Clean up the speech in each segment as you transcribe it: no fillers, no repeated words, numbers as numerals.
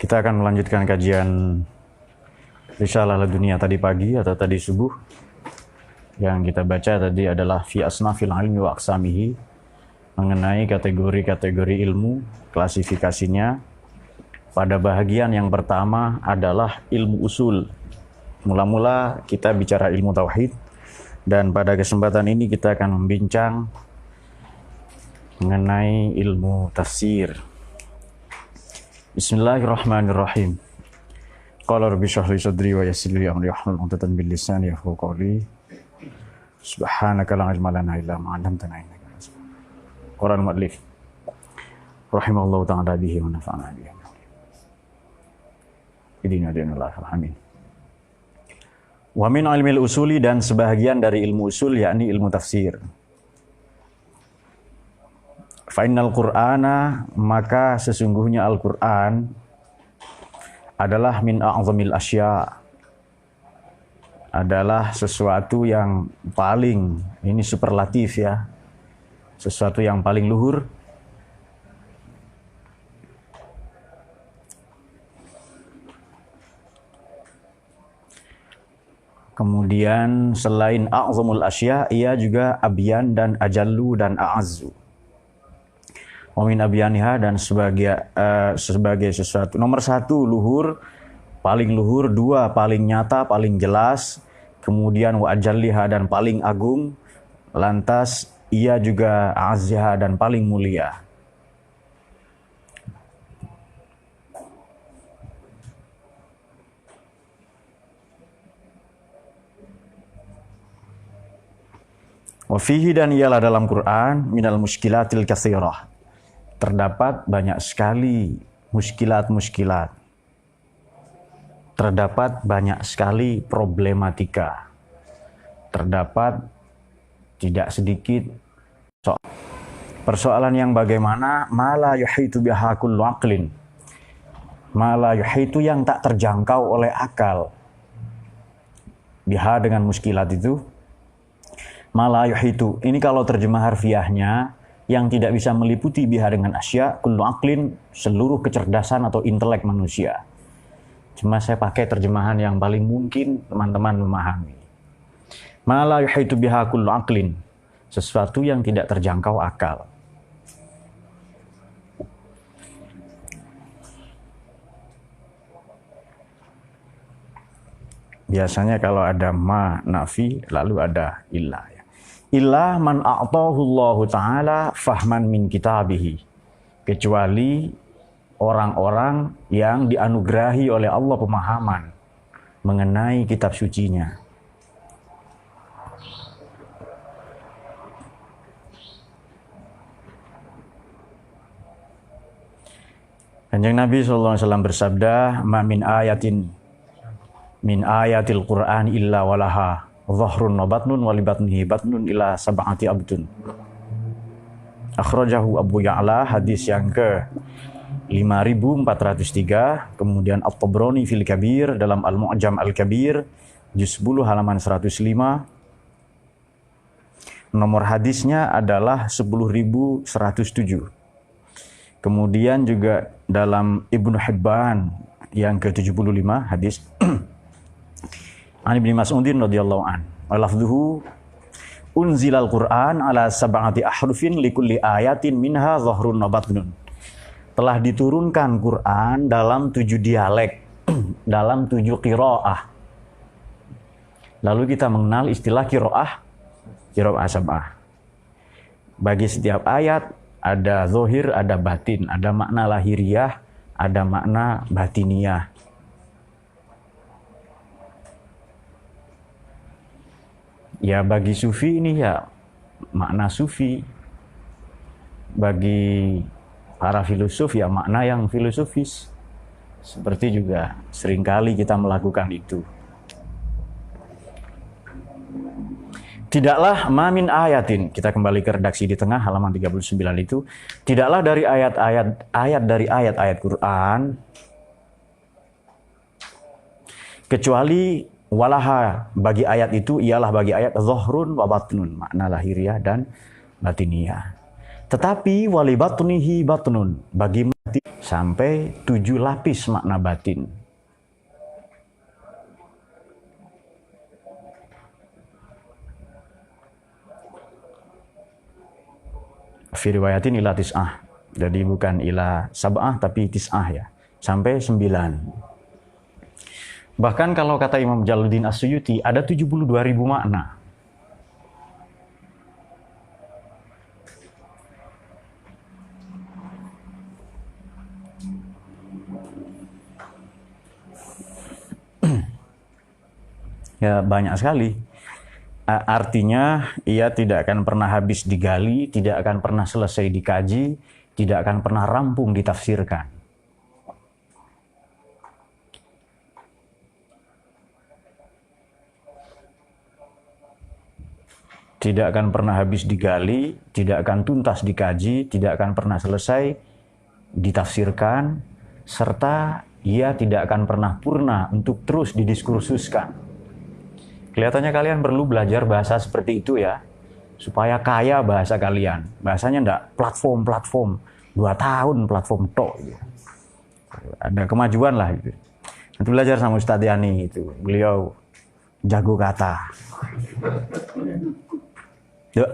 Kita akan melanjutkan kajian Risalah Ladunia tadi pagi atau tadi subuh. Yang kita baca tadi adalah fi asnafil ilmi wa aqsamihi, mengenai kategori-kategori ilmu, klasifikasinya. Pada bahagian yang pertama adalah ilmu usul. Mula-mula kita bicara ilmu tauhid, dan pada kesempatan ini kita akan membincang mengenai ilmu tafsir. Bismillahirrahmanirrahim. Qala rabbi shrah li sadri wa yassir li amri wahlul 'uqdatam min lisani yafqahu qawli. Subhanaka la ilma lana illa ma 'allamtana innaka antas Qur'an mu'allif. Rahimallahu ta'ala bihi wa nafa'ana bihi. Idina dinallah amin. Wa min ilmil usuli, dan sebahagian dari ilmu usul yakni ilmu tafsir. Fa'innal Qur'ana, maka sesungguhnya Al-Qur'an adalah min a'zamil asya, adalah sesuatu yang paling, ini superlatif ya, sesuatu yang paling luhur. Kemudian selain a'zamul asya, ia juga abyan dan ajallu dan a'azzu. Wa min abyaniha, dan sebagai sesuatu nomor satu luhur, paling luhur, dua paling nyata, paling jelas, kemudian wa ajalliha, dan paling agung, lantas ia juga azziha, dan paling mulia. Wa fihi, dan ialah dalam Quran, minal muskilatil katsirah, terdapat banyak sekali muskilat-muskilat, terdapat banyak sekali problematika, terdapat tidak sedikit persoalan yang bagaimana mala yuhitu biha kullu aqlin, mala yuhitu yang tak terjangkau oleh akal, biha dengan muskilat itu, mala yuhitu ini kalau terjemah harfiahnya yang tidak bisa meliputi biha dengan asya kullu aqlin, seluruh kecerdasan atau intelek manusia. Cuma saya pakai terjemahan yang paling mungkin teman-teman memahami. Ma la yuhitu biha kullu aqlin, sesuatu yang tidak terjangkau akal. Biasanya kalau ada ma nafi lalu ada illa. Illa man a'tahu Allah Ta'ala fahman min kitabihi, kecuali orang-orang yang dianugerahi oleh Allah pemahaman mengenai kitab sucinya. Kanjeng Nabi SAW bersabda, ma min ayatin min ayatil Qur'an illa walaha dhahrun wa batnun wa li batnihi batnun ila sab'ati abdun. Akhrajahu Abu Ya'la, hadis yang ke 5403. Kemudian At-Tabrani fil Kabir, dalam Al-Mu'jam Al-Kabir juz 10 halaman 105. Nomor hadisnya adalah 10.107. Kemudian juga dalam Ibnu Hibban yang ke-75 hadis An Ibnu Mas'udin radhiyallahu an, lafdhuhu unzilal Qur'an ala sab'ati ahrufin likulli ayatin minha dhahrun wa batnun. Telah diturunkan Quran dalam 7 dialek, dalam 7 qiraah. Lalu kita mengenal istilah qiraah sab'ah. Bagi setiap ayat ada zahir, ada batin, ada makna lahiriah, ada makna batiniyah. Ya bagi sufi ini ya makna sufi, bagi para filosof ya makna yang filosofis. Seperti juga seringkali kita melakukan itu. Tidaklah mamin ayatin, kita kembali ke redaksi di tengah halaman 39 itu, tidaklah dari ayat-ayat Quran kecuali walaha, bagi ayat itu ialah bagi ayat zahrun wa batnun, makna lahiriah dan batiniyah. Tetapi wali batnihi batnun, bagi sampai 7 lapis makna batin. Fi riwayatin ila tis'ah. Jadi bukan ila sab'ah tapi tis'ah ya. Sampai 9. Bahkan kalau kata Imam Jalaluddin As-Suyuti ada 72.000 makna. Ya banyak sekali. Artinya ia tidak akan pernah habis digali, tidak akan pernah selesai dikaji, tidak akan pernah rampung ditafsirkan. Tidak akan pernah habis digali, tidak akan tuntas dikaji, tidak akan pernah selesai ditafsirkan, serta ia tidak akan pernah purna untuk terus didiskursuskan. Kelihatannya kalian perlu belajar bahasa seperti itu ya, supaya kaya bahasa kalian. Bahasanya enggak platform, 2 tahun platform tok. Gitu. Ada kemajuan lah gitu. Nanti belajar sama Ustadz Yani itu, beliau jago kata.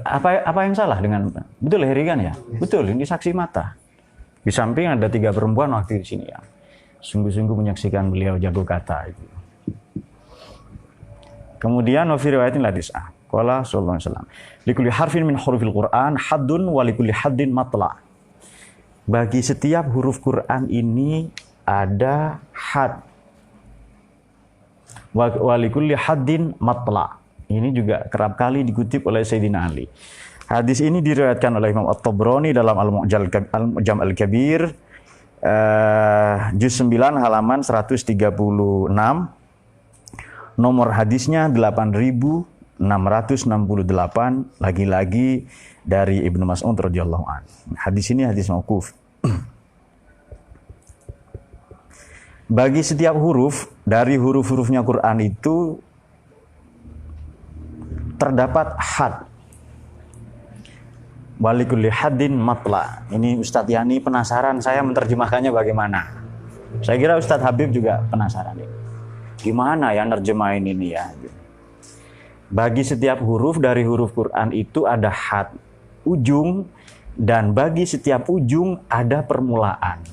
Apa yang salah dengan betul Herigan ya? Betul, ini saksi mata. Di samping ada 3 perempuan waktu di sini ya. Sungguh-sungguh menyaksikan beliau jago kata itu. Kemudian wa fi riwayatin la tis'ah. Qala sallallahu alaihi wasallam, likulli harfin min hurufil Qur'an haddun wa likulli haddin matla'. Bagi setiap huruf Quran ini ada had. Wa likulli haddin matla'. Ini juga kerap kali dikutip oleh Sayyidina Ali. Hadis ini diriwayatkan oleh Imam At-Tabrani dalam Al-Mu'jam Al-Kabir, juz 9 halaman 136. Nomor hadisnya 8668, lagi-lagi dari Ibnu Mas'ud radhiyallahu anhu. Hadis ini hadis mauquf. Bagi setiap huruf dari huruf-hurufnya Quran itu terdapat had. Walikulli haddin matla. Ini Ustadz Yani penasaran saya menerjemahkannya bagaimana. Saya kira Ustadz Habib juga penasaran ini. Gimana ya nerjemahin ini ya? Bagi setiap huruf dari huruf Quran itu ada had, ujung, dan bagi setiap ujung ada permulaan.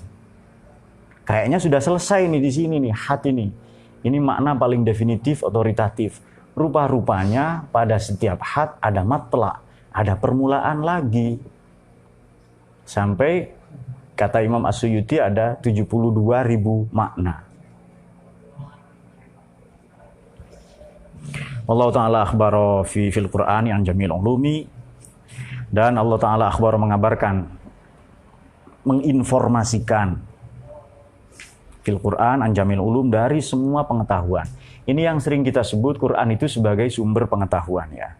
Kayaknya sudah selesai nih di sini nih had ini. Ini makna paling definitif, otoritatif. Rupa-rupanya pada setiap had ada matla, ada permulaan lagi. Sampai kata Imam As-Suyuti ada 72.000 makna. Allah Ta'ala akhbaro fil Qur'an yang jamil ulumi. Dan Allah Ta'ala akhbaro mengabarkan, menginformasikan fil Qur'an an jamil ulum dari semua pengetahuan. Ini yang sering kita sebut Quran itu sebagai sumber pengetahuan ya.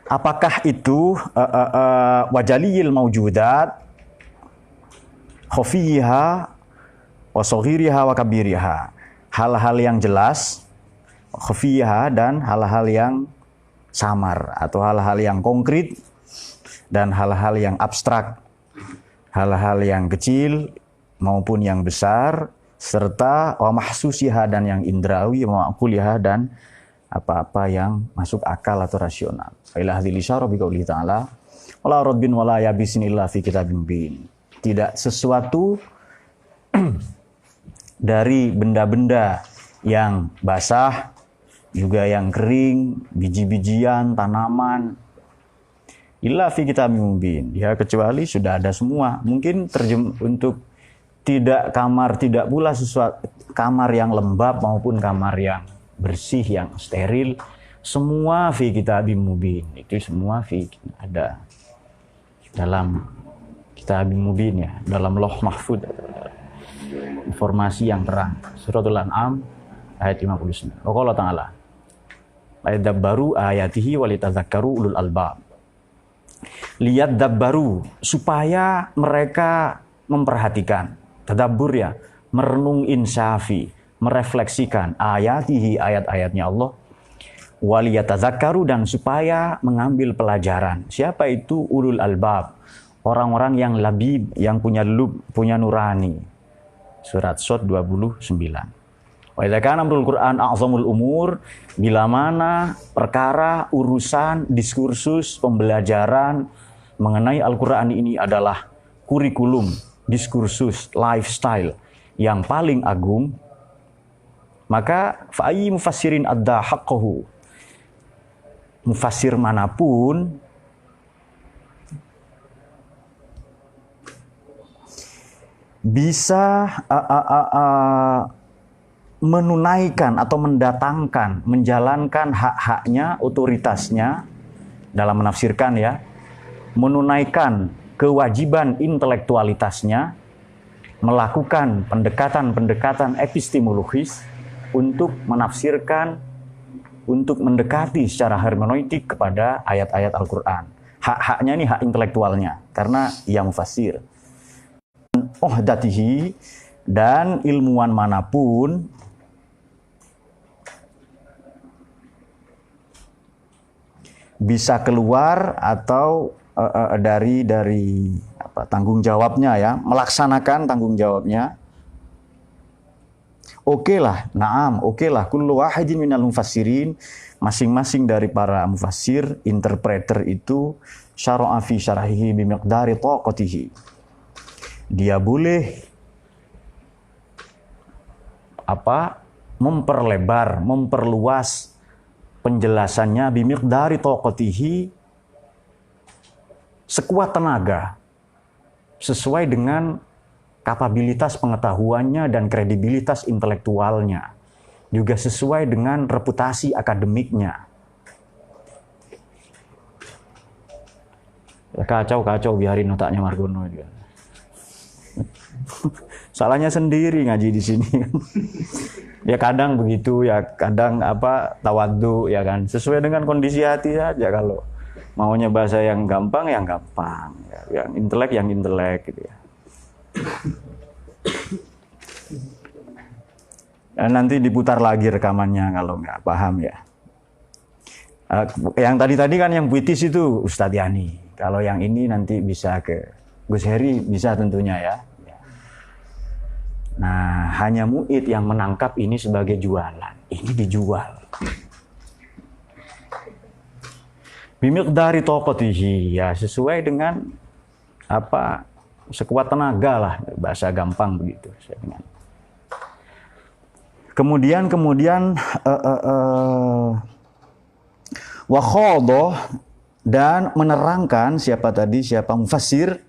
Apakah itu wajaliyil mawjudat, khafiyiha, wa saghiriha wa kabiriha. Hal-hal yang jelas, khafiyiha, dan hal-hal yang samar atau hal-hal yang konkret dan hal-hal yang abstrak. Hal-hal yang kecil maupun yang besar, serta wa mahsusiha, dan yang indrawi, wa ma'quliha, dan apa-apa yang masuk akal atau rasional. Fa ila hadhil isyara bi qouli ta'ala wala rabbin wala yabisin illa fi kitabim mubin. Tidak sesuatu dari benda-benda yang basah, juga yang kering, biji-bijian, tanaman, illa fi kitabim mubin. Ya kecuali sudah ada semua. Mungkin untuk tidak kamar, tidak pula sesuatu kamar yang lembab maupun kamar yang bersih, yang steril, semua fi kitabim mubin. Itu semua ada dalam kitabim mubin ya, dalam Lauh Mahfuz. Informasi yang terang. Suratul An'am ayat 59. Allah Ta'ala ayadabbaru ayatihi walitadzakkaru ulul albab. Lihat dabbaru, supaya mereka memperhatikan. Tadabbur ya, merenung insafi, merefleksikan ayatihi, ayat-ayatnya Allah, waliyatadzakkaru, dan supaya mengambil pelajaran. Siapa itu ulul albab? Orang-orang yang labib, yang punya lub, punya nurani. Surat Shad 29. Wa idza kana amrul Qur'an a'zamul umur, bila mana perkara, urusan, diskursus, pembelajaran mengenai Al-Qur'an ini adalah kurikulum, diskursus, lifestyle yang paling agung, maka fa'ayyi mufassirin adda haqqahu. Mufassir manapun bisa menunaikan atau mendatangkan, menjalankan hak-haknya, otoritasnya dalam menafsirkan ya, menunaikan kewajiban intelektualitasnya, melakukan pendekatan-pendekatan epistemologis untuk menafsirkan, untuk mendekati secara hermeneutik kepada ayat-ayat Al-Quran. Hak-haknya ini hak intelektualnya, karena ia mufassir. Uhdatihi, dan ilmuwan manapun bisa keluar atau dari tanggung jawabnya ya, melaksanakan tanggung jawabnya. Oke lah, kullu wahidin minal mufassirin, masing-masing dari para mufassir, interpreter itu syara'a fi syarahihi bimiqdari taqatihi. Dia boleh memperlebar, memperluas penjelasannya bimiqdari taqatihi, sekuat tenaga, sesuai dengan kapabilitas pengetahuannya dan kredibilitas intelektualnya, juga sesuai dengan reputasi akademiknya. Kacau biarin otaknya Margono juga. Salahnya sendiri ngaji di sini. Ya kadang begitu, ya kadang tawadhu ya kan, sesuai dengan kondisi hati saja. Kalau maunya bahasa yang gampang ya, yang intelek gitu ya. Dan nanti diputar lagi rekamannya kalau nggak paham ya. Yang tadi kan yang puitis itu Ustadz Yani. Kalau yang ini nanti bisa ke Gus Heri, bisa tentunya ya. Nah, hanya muid yang menangkap ini sebagai jualan. Ini dijual. Bimiqdari taqatihi, ya sesuai dengan sekuat tenaga lah, bahasa gampang begitu. Kemudian wa khadha, dan menerangkan siapa mufassir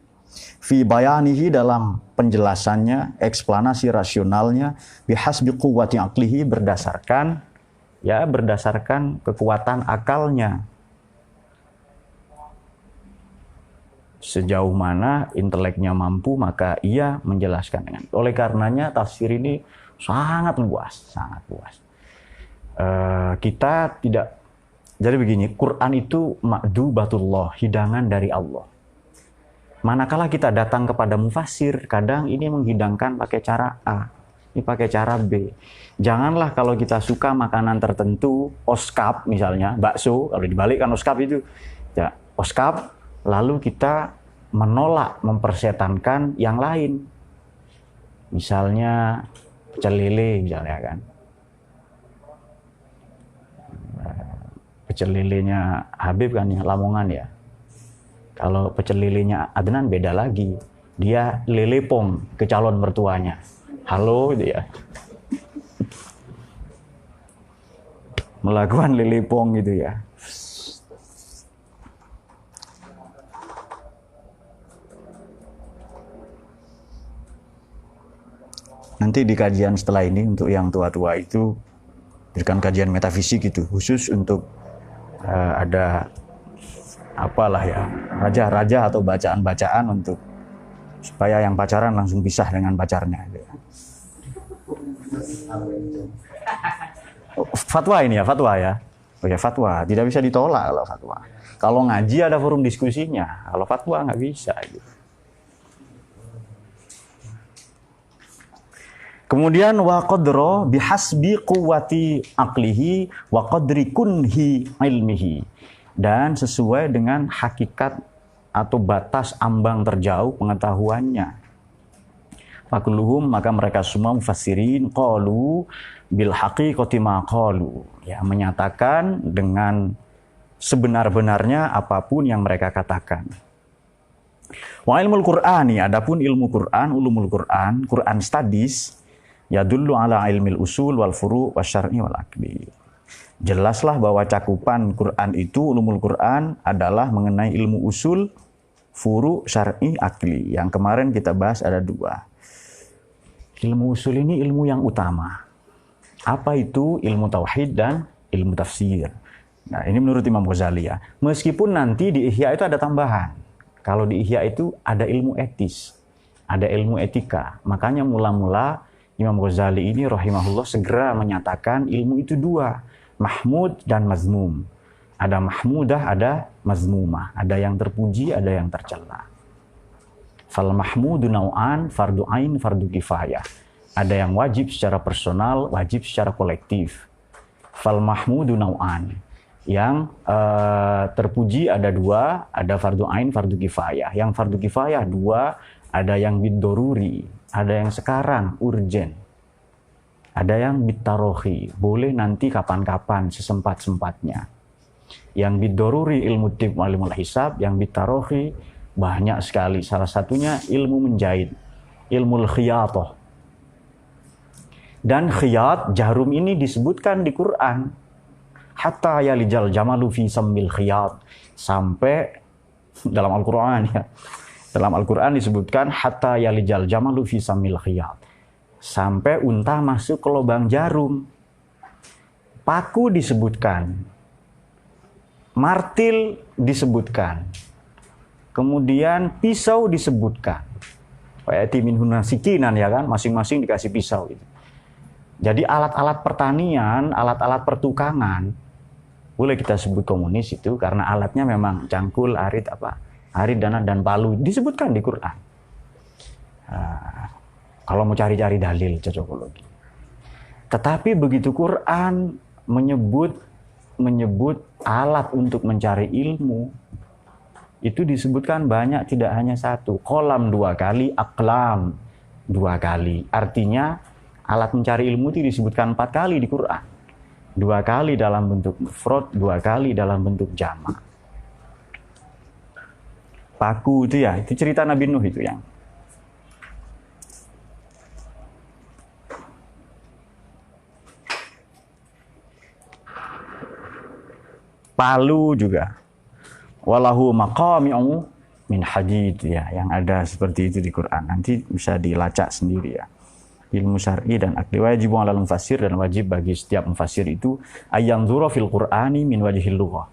fi bayanihi, dalam penjelasannya, eksplanasi rasionalnya, bihasbi quwwati aqlihi, berdasarkan kekuatan akalnya. Sejauh mana inteleknya mampu, maka ia menjelaskan dengan. Oleh karenanya tafsir ini sangat luas. Kita tidak, jadi begini, Quran itu ma'dubatullah, hidangan dari Allah. Manakala kita datang kepada mufassir, kadang ini menghidangkan pakai cara A, ini pakai cara B. Janganlah kalau kita suka makanan tertentu, oskap misalnya, bakso, kalau dibalikkan oskap itu, ya oskap, lalu kita menolak, mempersetankan yang lain. Misalnya pecel lele misalnya kan. Pecel lelenya Habib kan ya, Lamongan ya. Kalau pecel lelenya Adnan beda lagi. Dia lelepong ke calon mertuanya. Halo gitu ya. Melakukan lelepong gitu ya. Nanti di kajian setelah ini untuk yang tua-tua itu berikan kajian metafisik itu khusus untuk ada apalah ya, raja-raja atau bacaan-bacaan untuk supaya yang pacaran langsung pisah dengan pacarnya. Fatwa ini ya, fatwa ya. Oh ya, fatwa tidak bisa ditolak kalau fatwa. Kalau ngaji ada forum diskusinya, kalau fatwa nggak bisa gitu. Kemudian wa qadra bihasbi quwwati aqlihi wa qadri kunhi ilmihi. Dan sesuai dengan hakikat atau batas ambang terjauh pengetahuannya. Fakuluhum, maka mereka semua mufassirin qalu bil haqiqati ma qalu, ya, menyatakan dengan sebenar-benarnya apapun yang mereka katakan. Wa ilmul Qur'ani, adapun ilmu Quran, ulumul Quran, Quran studies, yadullu ala ilmil usul wal furu' wasyar'i wal akli. Jelaslah bahwa cakupan Quran itu, ulumul Quran adalah mengenai ilmu usul, furu', syar'i, akli. Yang kemarin kita bahas ada 2. Ilmu usul ini ilmu yang utama. Apa itu? Ilmu tauhid dan ilmu tafsir. Nah, ini menurut Imam Ghazali ya. Meskipun nanti di Ihya itu ada tambahan. Kalau di Ihya itu ada ilmu etis, ada ilmu etika. Makanya mula-mula Imam Ghazali ini rahimahullah segera menyatakan ilmu itu 2, mahmud dan mazmum. Ada mahmudah, ada mazmumah. Ada yang terpuji, ada yang tercela. Fal mahmudu nau'an, fardu ain, fardu kifayah. Ada yang wajib secara personal, wajib secara kolektif. Fal mahmudu nau'an. Yang terpuji ada 2, ada fardu ain, fardu kifayah. Yang fardu kifayah 2, ada yang bid-doruri, ada yang sekarang, urgen. Ada yang bid-tarohi, boleh nanti kapan-kapan, sesempat-sempatnya. Yang bid-doruri ilmu tib wal ilmu hisab, yang bid-tarohi banyak sekali. Salah satunya ilmu menjahit, ilmu khiyatah. Dan khiyat, jarum ini disebutkan di Quran. Hatta yalijal jamalu fi sammil khiyat. Sampai dalam Al-Quran ya. Dalam Al-Quran disebutkan hatta yalijal jamalu fi sammil khiyat. Sampai unta masuk ke lubang jarum. Paku disebutkan. Martil disebutkan. Kemudian pisau disebutkan. Wa'ati minhun nasikinan, ya kan, masing-masing dikasih pisau gitu. Jadi alat-alat pertanian, alat-alat pertukangan, boleh kita sebut komunis itu karena alatnya memang cangkul, arit, arit, dan palu disebutkan di Quran. Kalau mau cari-cari dalil cocokologi. Tetapi begitu Quran menyebut alat untuk mencari ilmu, itu disebutkan banyak, tidak hanya 1. Qalam 2 kali, aqlam 2 kali. Artinya alat mencari ilmu itu disebutkan 4 kali di Quran. 2 kali dalam bentuk mufrad, 2 kali dalam bentuk jamak. Paku itu ya, itu cerita Nabi Nuh itu yang. Palu juga. Walahu maqami'u min hadid, ya, yang ada seperti itu di Quran. Nanti bisa dilacak sendiri ya. Ilmu syar'i dan akli, wajib 'alal mufassir, dan wajib bagi setiap mufassir itu ayanzura fil Qur'ani min wajhil lughah.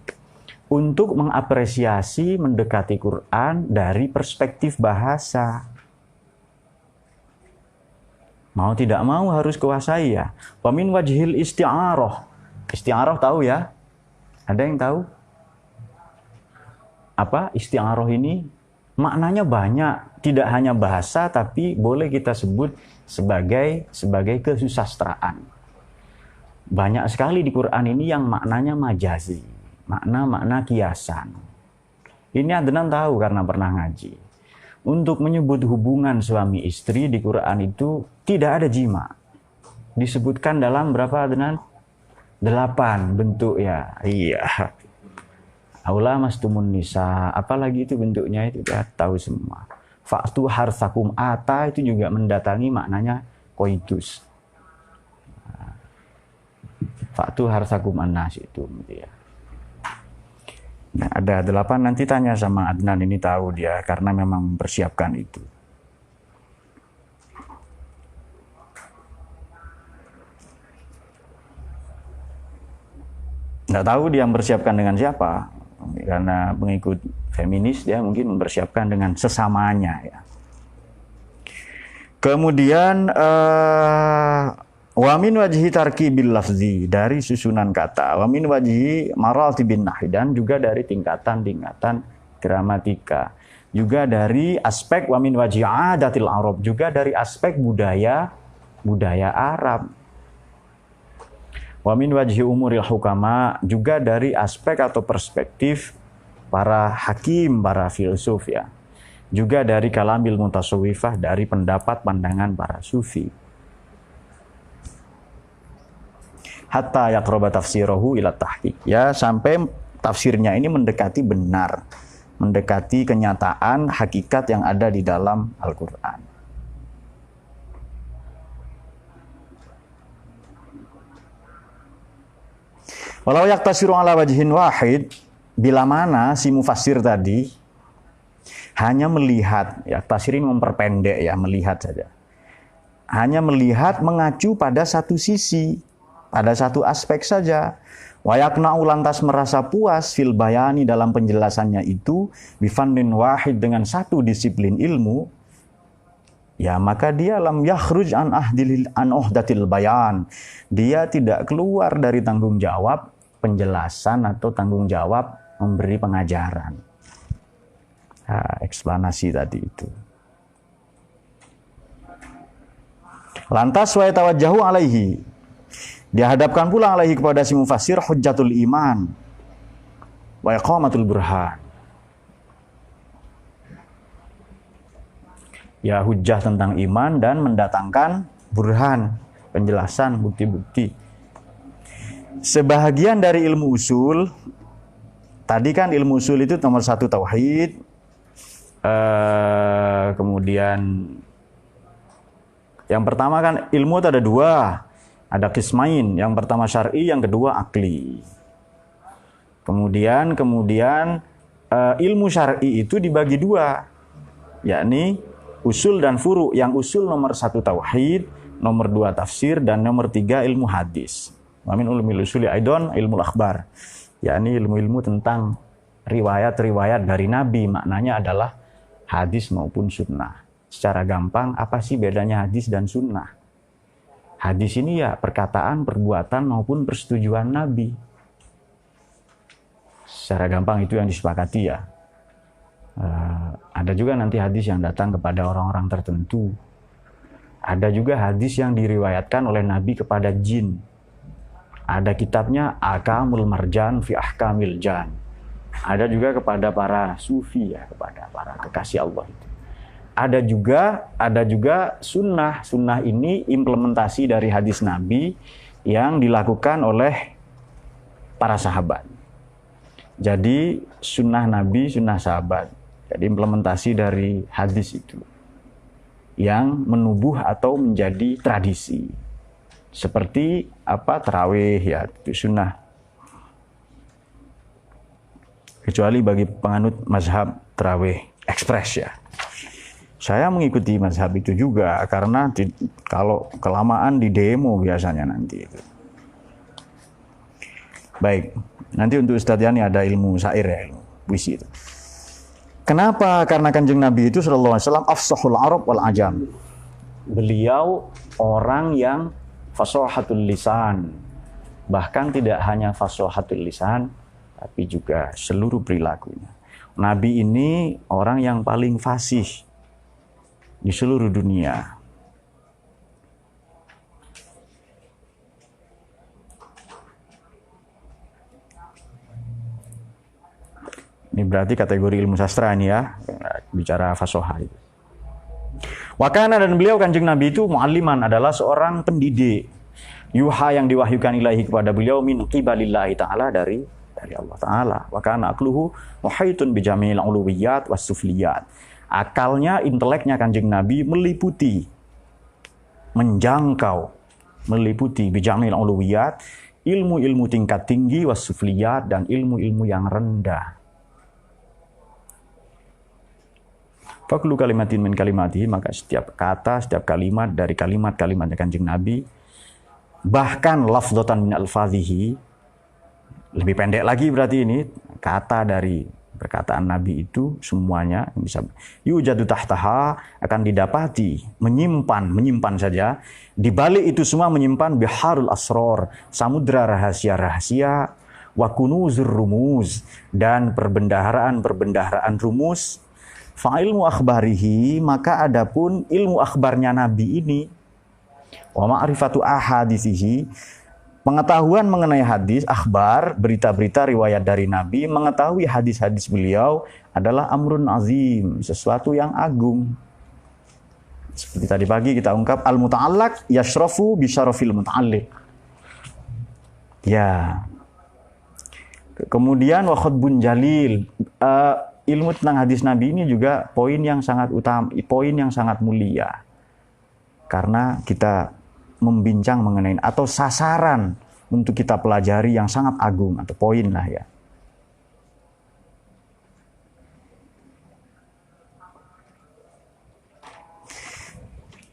Untuk mengapresiasi, mendekati Quran dari perspektif bahasa. Mau tidak mau harus kuasai ya. Wa min wajhil isti'arah. Isti'arah tahu ya? Ada yang tahu? Apa isti'arah ini? Maknanya banyak, tidak hanya bahasa, tapi boleh kita sebut sebagai kesusastraan. Banyak sekali di Quran ini yang maknanya majazi, makna kiasan. Ini Adnan tahu karena pernah ngaji. Untuk menyebut hubungan suami istri di Quran itu tidak ada jima. Disebutkan dalam berapa Adnan? 8 bentuk ya. Iya. Aula mastumun nisa, apalagi itu bentuknya itu kita tahu semua. Fa'tu harsakum, ata itu juga mendatangi maknanya koitus. Fa'tu harsakum annas itu ya. Nah, ada 8, nanti tanya sama Adnan, ini tahu dia karena memang mempersiapkan itu. Nggak tahu dia mempersiapkan dengan siapa. Karena pengikut feminis, dia mungkin mempersiapkan dengan sesamanya ya. Kemudian wa min wajhi tarkibil lafzi, dari susunan kata. Wa min wajhi maratibin nahwi, dan juga dari tingkatan-tingkatan gramatika. Juga dari aspek wa min wajhi adatil Arab, juga dari aspek budaya budaya Arab. Wa min wajhi umuril hukama, juga dari aspek atau perspektif para hakim, para filsuf ya. Juga dari kalamil mutasawwifah, dari pendapat pandangan para sufi. Hatta yaqraba tafsirahu ila tahqiq. Ya, sampai tafsirnya ini mendekati benar, mendekati kenyataan hakikat yang ada di dalam Al-Qur'an. Walau yaktasiru ala wajhin wahid, bila mana si mufassir tadi hanya melihat, ya tasir ini memperpendek ya, melihat saja. Hanya melihat mengacu pada satu sisi, pada satu aspek saja. Wa yaqna'u, lantas merasa puas fil bayani, dalam penjelasannya itu, bifannin wahid, dengan satu disiplin ilmu, ya maka dia lam yakhruj an uhdatil bayan. Dia tidak keluar dari tanggung jawab penjelasan atau tanggung jawab memberi pengajaran. Nah, eksplanasi tadi itu. Lantas wa yatawajjahu alaihi, dihadapkan pula alaihi kepada si mufassir hujjatul iman wa iqamatul burhan. Ya, hujjah tentang iman dan mendatangkan burhan, penjelasan, bukti-bukti. Sebahagian dari ilmu usul, tadi kan ilmu usul itu nomor 1 tauhid, kemudian yang pertama kan ilmu itu ada 2, ada qismain, yang pertama syar'i, yang kedua akli. Kemudian ilmu syar'i itu dibagi 2, yakni usul dan furu. Yang usul nomor 1 tauhid, nomor 2 tafsir, dan nomor 3 ilmu hadis. Wa min ulumil usuli aidon ilmu akhbar, yakni ilmu-ilmu tentang riwayat-riwayat dari Nabi, maknanya adalah hadis maupun sunnah. Secara gampang, apa sih bedanya hadis dan sunnah? Hadis ini ya perkataan, perbuatan maupun persetujuan Nabi. Secara gampang itu yang disepakati ya. Ada juga nanti hadis yang datang kepada orang-orang tertentu. Ada juga hadis yang diriwayatkan oleh Nabi kepada jin. Ada kitabnya Akamul Marjan fi Ahkamil Jan. Ada juga kepada para sufi ya, kepada para kekasih Allah itu. Ada juga sunnah. Sunnah ini implementasi dari hadis Nabi yang dilakukan oleh para sahabat. Jadi sunnah Nabi, sunnah sahabat. Jadi implementasi dari hadis itu yang menubuh atau menjadi tradisi. Seperti tarawih ya, itu sunnah. Kecuali bagi penganut mazhab tarawih ekspres ya. Saya mengikuti mazhab itu juga karena kalau kelamaan di demo biasanya nanti itu. Baik, nanti untuk Ustadz Yani ada ilmu syair ya, ilmu puisi itu. Kenapa? Karena Kanjeng Nabi itu sallallahu alaihi wasallam afsahul Arab wal ajam. Beliau orang yang fasahatul lisan. Bahkan tidak hanya fasahatul lisan, tapi juga seluruh perilakunya. Nabi ini orang yang paling fasih di seluruh dunia. Ini berarti kategori ilmu sastra ini ya, bicara fasoha itu. Wakana, dan beliau Kanjeng Nabi itu mu'alliman, adalah seorang pendidik. Yuha, yang diwahyukan ilahi kepada beliau, min qibalillahi ta'ala, dari Allah Ta'ala. Wakana akluhu muhaitun bijamil uluwiyat was sufliyat. Akalnya, inteleknya Kanjeng Nabi meliputi, menjangkau, meliputi bijamil uluwiyat, ilmu-ilmu tingkat tinggi was sufliyat, dan ilmu-ilmu yang rendah. Faklu kalimatin min kalimatihi, maka setiap kata, setiap kalimat dari kalimat-kalimatnya Kanjeng Nabi, bahkan lafdzotan min alfadhihi, lebih pendek lagi berarti ini, kata dari perkataan Nabi itu semuanya bisa yujadu tahtaha, akan didapati, menyimpan saja, di balik itu semua menyimpan biharul asror, samudra rahasia-rahasia, wa kunuzur rumuz, dan perbendaharaan rumus. Fa ilmu akhbarihi, maka adapun ilmu akhbarnya Nabi ini, Wa ma'rifatu ahadithihi, pengetahuan mengenai hadis, akhbar, berita-berita riwayat dari Nabi, mengetahui hadis-hadis beliau adalah amrun azim, sesuatu yang agung. Seperti tadi pagi kita ungkap, al-muta'allaq yashrafu bi syarafil muta'alliq. Ya. Kemudian wa khutbun jalil. Ilmu tentang hadis Nabi ini juga poin yang sangat utama, poin yang sangat mulia. Karena kita membincang mengenai atau sasaran untuk kita pelajari yang sangat agung atau poin lah ya.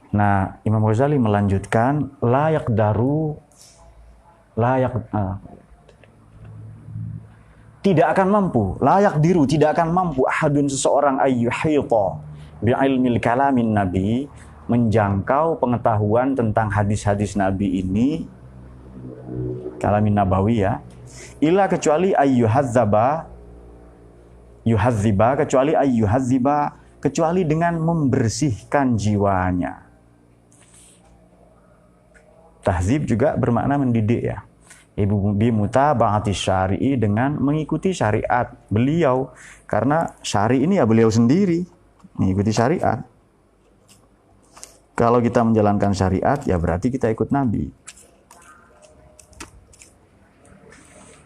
Nah, Imam Ghazali melanjutkan tidak akan mampu, tidak akan mampu ahadun seseorang ayyuhita bi'ilmil kalamin nabi, menjangkau pengetahuan tentang hadis-hadis Nabi ini, kalamin nabawi ya, illa kecuali kecuali dengan membersihkan jiwanya. Tahzib juga bermakna mendidik ya. Bi mutaba'ati syari'i, dengan mengikuti syariat beliau, karena syari ini ya beliau sendiri mengikuti syariat. Kalau kita menjalankan syariat ya berarti kita ikut Nabi.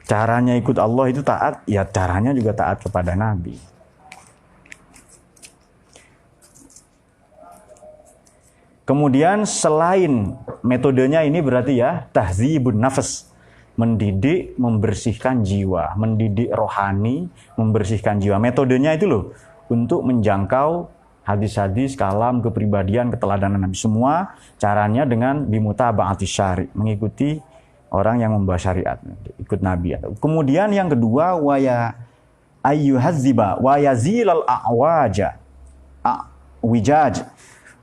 Caranya ikut Allah itu taat, ya caranya juga taat kepada Nabi. Kemudian selain metodenya ini berarti ya tahzibun nafs, mendidik, membersihkan jiwa, mendidik rohani, membersihkan jiwa. Metodenya itu loh, untuk menjangkau hadis-hadis, kalam, kepribadian, keteladanan Nabi. Semua caranya dengan bimutaba'ati syari, mengikuti orang yang membawa syariat, ikut Nabi. Kemudian yang kedua, waya ayyuhazziba wa yazilal wijaj,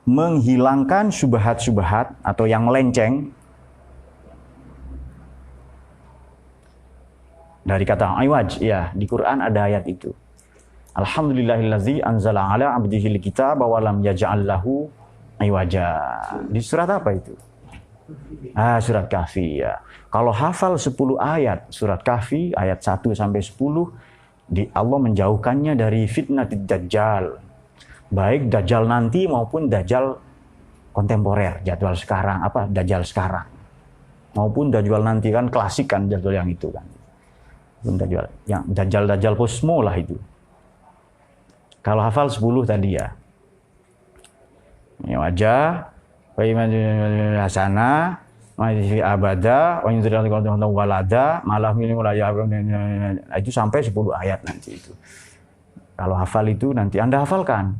menghilangkan syubhat-syubhat atau yang melenceng. Dari kata iwaj, ya, di Quran ada ayat itu. Alhamdulillahillazi anzala ala abdihil kitaba wa lam yaj'al lahu iwaja. Di surat apa itu? Surat Kahfi ya. Kalau hafal 10 ayat surat Kahfi ayat 1 sampai 10, Allah menjauhkannya dari fitnatid dajjal. Baik dajjal nanti maupun dajjal kontemporer, jadwal sekarang, dajjal sekarang. Maupun dajjal nanti, kan klasik kan jadwal yang itu kan. Dajjal, yang dajjal posmo lah itu. Kalau hafal 10 tadi ya. Ini wajah, hasana, masih abada, walada, malah itu sampai 10 ayat nanti itu. Kalau hafal itu nanti Anda hafalkan.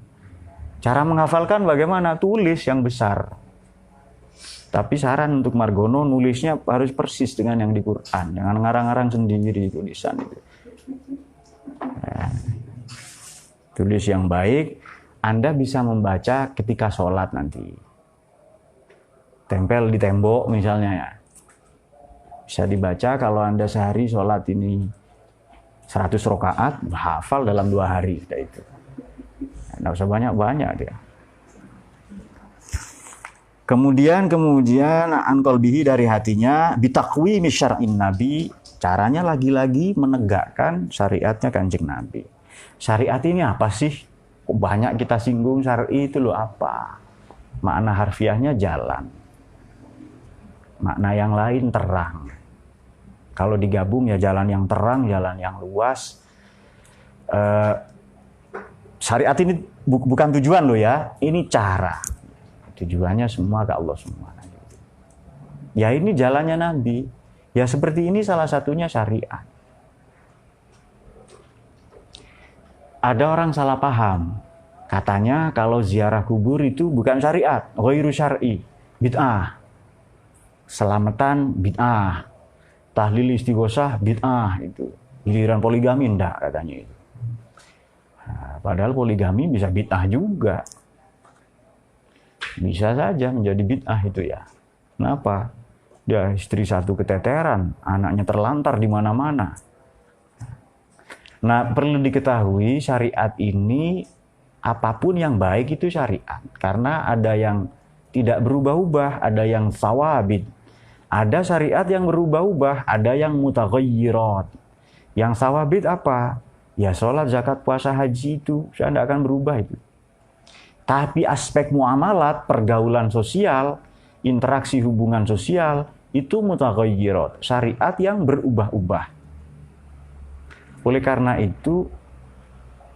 Cara menghafalkan bagaimana? Tulis yang besar. Tapi saran untuk Margono, nulisnya harus persis dengan yang di Quran. Jangan ngarang-ngarang sendiri tulisan itu. Tulis yang baik, Anda bisa membaca ketika sholat nanti. Tempel di tembok misalnya ya. Bisa dibaca kalau Anda sehari sholat ini 100 rakaat, hafal dalam 2 hari. Itu. Nggak usah banyak-banyak dia. Kemudian an qalbihi, dari hatinya, bitaqwi misyar'in nabi, caranya lagi-lagi menegakkan syariatnya Kanjeng Nabi. Syariat ini apa sih? Kok banyak kita singgung syar'i itu loh apa? Makna harfiahnya jalan. Makna yang lain terang. Kalau digabung ya jalan yang terang, jalan yang luas. Syariat ini bukan tujuan loh ya, ini cara. Tujuannya semua ke Allah semua. Ya ini jalannya Nabi. Ya seperti ini salah satunya syariat. Ada orang salah paham. Katanya kalau ziarah kubur itu bukan syariat, ghairu syar'i, bid'ah. Selamatan bid'ah. Tahlil istighosah bid'ah itu. Giliran poligami enggak katanya itu. Nah, padahal poligami bisa bid'ah juga. Bisa saja menjadi bid'ah itu ya. Kenapa? Dia istri satu keteteran, anaknya terlantar di mana-mana. Nah, perlu diketahui syariat ini apapun yang baik itu syariat. Karena ada yang tidak berubah-ubah, ada yang sawabit. Ada syariat yang berubah-ubah, ada yang mutaghayyirat. Yang sawabit apa? Ya sholat, zakat, puasa, haji itu saya tidak akan berubah itu. Tapi aspek muamalat, pergaulan sosial, interaksi hubungan sosial, itu mutaghayyirat, syariat yang berubah-ubah. Oleh karena itu,